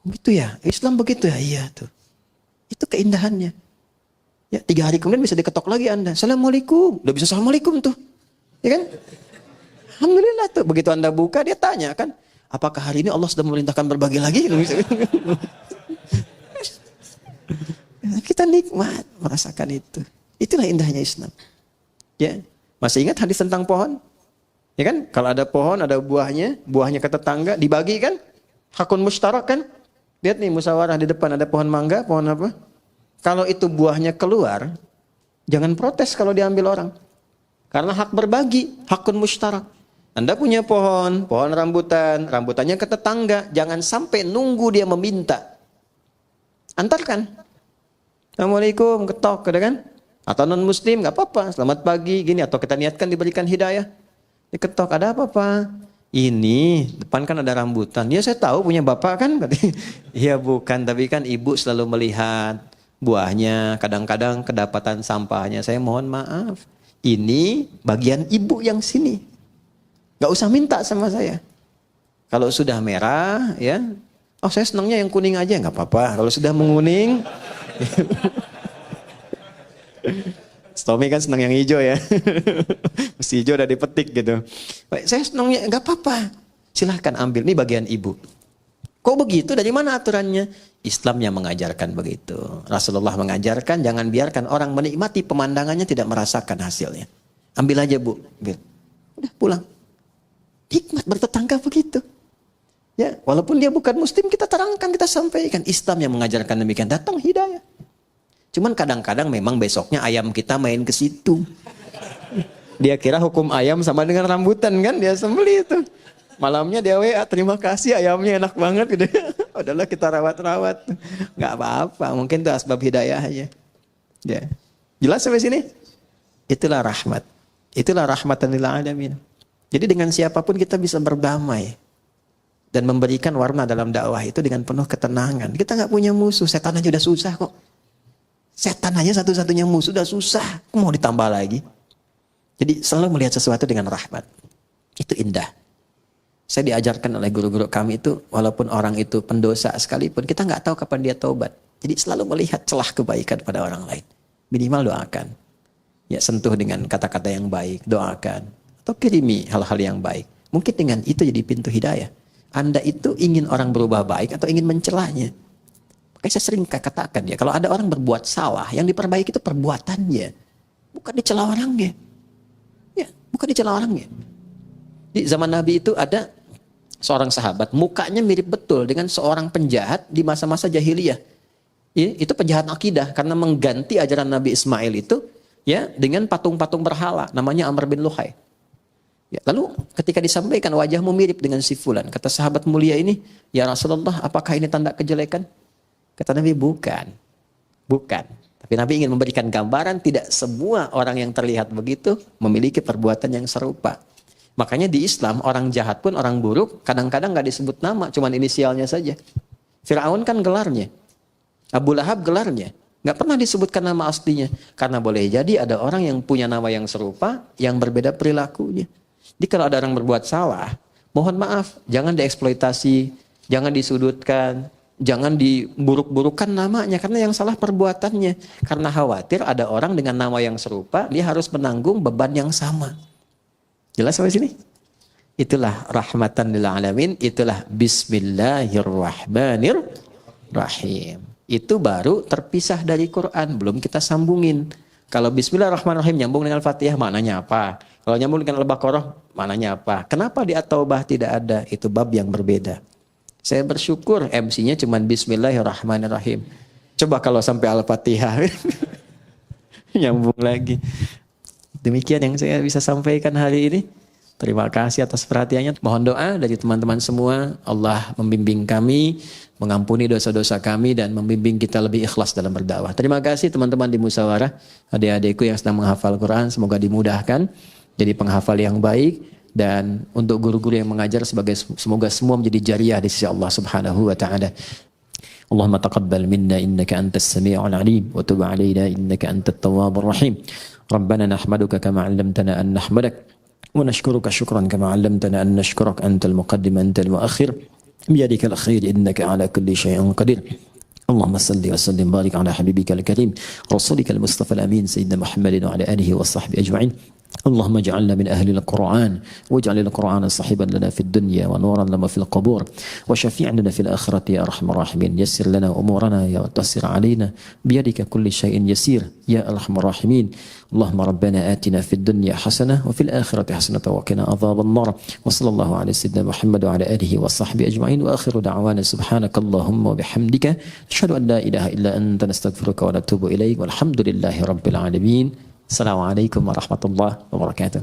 Begitu ya, Islam begitu ya, iya tuh. Itu keindahannya. Ya, 3 hari kemudian bisa diketok lagi Anda. Assalamualaikum, udah bisa assalamualaikum tuh, ya kan? Alhamdulillah tuh, begitu Anda buka dia tanya kan. Apakah hari ini Allah sudah memerintahkan berbagi lagi? Kita nikmat merasakan itu. Itulah indahnya Islam. Ya, masih ingat hadis tentang pohon? Ya kan? Kalau ada pohon, ada buahnya ke tetangga, dibagi kan? Hakun mustarak kan? Lihat nih musyawarah di depan ada pohon mangga, pohon apa? Kalau itu buahnya keluar, jangan protes kalau diambil orang. Karena hak berbagi, hakun mustarak. Anda punya pohon rambutan, rambutannya ke tetangga. Jangan sampai nunggu dia meminta. Antarkan. Assalamualaikum, ketok, kan? Atau non muslim, nggak apa-apa. Selamat pagi, gini. Atau kita niatkan diberikan hidayah. Diketok, ada apa Pak? Ini, depan kan ada rambutan. Ya saya tahu punya bapak kan? Iya bukan, tapi kan ibu selalu melihat buahnya. Kadang-kadang kedapatan sampahnya. Saya mohon maaf. Ini bagian ibu yang sini. Gak usah minta sama saya. Kalau sudah merah, ya, oh saya senangnya yang kuning aja, nggak apa-apa. Kalau sudah menguning, Tommy kan senang yang hijau ya, mesti hijau udah dipetik gitu. Saya senangnya nggak apa-apa. Silahkan ambil, ini bagian ibu. Kok begitu? Dari mana aturannya? Islam yang mengajarkan begitu. Rasulullah mengajarkan jangan biarkan orang menikmati pemandangannya tidak merasakan hasilnya. Ambil aja Bu, ambil. Udah pulang. Hikmat bertetangga begitu. Ya, walaupun dia bukan muslim kita terangkan, kita sampaikan. Islam yang mengajarkan demikian, datang hidayah. Cuman kadang-kadang memang besoknya ayam kita main ke situ. Dia kira hukum ayam sama dengan rambutan kan, dia sembelih itu. Malamnya dia WA, terima kasih ayamnya enak banget gitu. Udahlah kita rawat-rawat. Enggak apa-apa, mungkin itu asbab hidayah aja. Ya. Jelas sampai sini? Itulah rahmat. Itulah rahmatan lil alamin. Jadi dengan siapapun kita bisa berdamai dan memberikan warna dalam dakwah itu dengan penuh ketenangan. Kita nggak punya musuh, setan aja udah susah kok. Setan aja satu-satunya musuh udah susah, mau ditambah lagi. Jadi selalu melihat sesuatu dengan rahmat. Itu indah. Saya diajarkan oleh guru-guru kami itu, walaupun orang itu pendosa sekalipun, kita nggak tahu kapan dia taubat. Jadi selalu melihat celah kebaikan pada orang lain. Minimal doakan. Ya, sentuh dengan kata-kata yang baik, doakan. Atau kirimi hal-hal yang baik. Mungkin dengan itu jadi pintu hidayah. Anda itu ingin orang berubah baik atau ingin mencelahnya. Makanya saya sering katakan ya, kalau ada orang berbuat salah, yang diperbaiki itu perbuatannya. Bukan dicela orangnya. Ya, bukan dicela orangnya. Di zaman Nabi itu ada seorang sahabat, mukanya mirip betul dengan seorang penjahat di masa-masa jahiliyah. Ya, itu penjahat akidah karena mengganti ajaran Nabi Ismail itu ya dengan patung-patung berhala, namanya Amr bin Luhai. Ya, lalu ketika disampaikan wajahmu mirip dengan si fulan, kata sahabat mulia ini, ya Rasulullah, apakah ini tanda kejelekan? Kata Nabi, bukan. Bukan. Tapi Nabi ingin memberikan gambaran tidak semua orang yang terlihat begitu memiliki perbuatan yang serupa. Makanya di Islam orang jahat pun, orang buruk kadang-kadang nggak disebut nama, cuman inisialnya saja. Firaun kan gelarnya, Abu Lahab gelarnya, nggak pernah disebutkan nama aslinya. Karena boleh jadi ada orang yang punya nama yang serupa, yang berbeda perilakunya. Jadi kalau ada orang berbuat salah, mohon maaf, jangan dieksploitasi, jangan disudutkan, jangan diburuk-burukan namanya, karena yang salah perbuatannya. Karena khawatir ada orang dengan nama yang serupa, dia harus menanggung beban yang sama. Jelas sampai sini? Itulah rahmatan lil alamin, itulah bismillahirrahmanirrahim. Itu baru terpisah dari Quran, belum kita sambungin. Kalau bismillahirrahmanirrahim nyambung dengan Fatihah, maknanya apa? Kalau nyambung dengan Al-Baqarah, maknanya apa? Kenapa di At-Taubah tidak ada? Itu bab yang berbeda. Saya bersyukur MC-nya cuma bismillahirrahmanirrahim. Coba kalau sampai Al-Fatihah, nyambung lagi. Demikian yang saya bisa sampaikan hari ini. Terima kasih atas perhatiannya. Mohon doa dari teman-teman semua. Allah membimbing kami, mengampuni dosa-dosa kami, dan membimbing kita lebih ikhlas dalam berdakwah. Terima kasih teman-teman di Musyawarah. Adik-adikku yang sedang menghafal Quran, semoga dimudahkan jadi penghafal yang baik. Dan untuk guru-guru yang mengajar, semoga semua menjadi jariah di sisi Allah Subhanahu wa Ta'ala. Allahumma taqabbal minna innaka antas sami'ul alim wa tub 'alaina innaka antat tawwabur rahim. Rabbana nahmaduka kama 'allamtana an nahmadak wa nashkuruka syukran kama 'allamtana an nashkurak antal muqaddim antal muakhir biyadikal khair innaka 'ala kulli syai'in qadir. اللهم صل وسلم وبارك على حبيبك الكريم رسولك المصطفى الأمين سيدنا محمد وعلى آله وصحبه أجمعين. اللهم اجعلنا من أهل القرآن واجعل القرآن صاحبا لنا في الدنيا ونورا لنا في القبور وشفيعا لنا في الآخرة يا أرحم الراحمين. يسر لنا أمورنا يا وتسر علينا بيدك كل شيء يسير يا أرحم الراحمين. اللهم ربنا آتنا في الدنيا حسنة وفي الآخرة حسنة وقنا عذاب النار. وصلى الله على سيدنا محمد وعلى آله وصحبه أجمعين. وآخر دعوانا سبحانك اللهم وبحمدك أشهد أن لا إله إلا أنت نستغفرك ونتوب إليك والحمد لله رب العالمين. Assalamualaikum warahmatullahi wabarakatuh.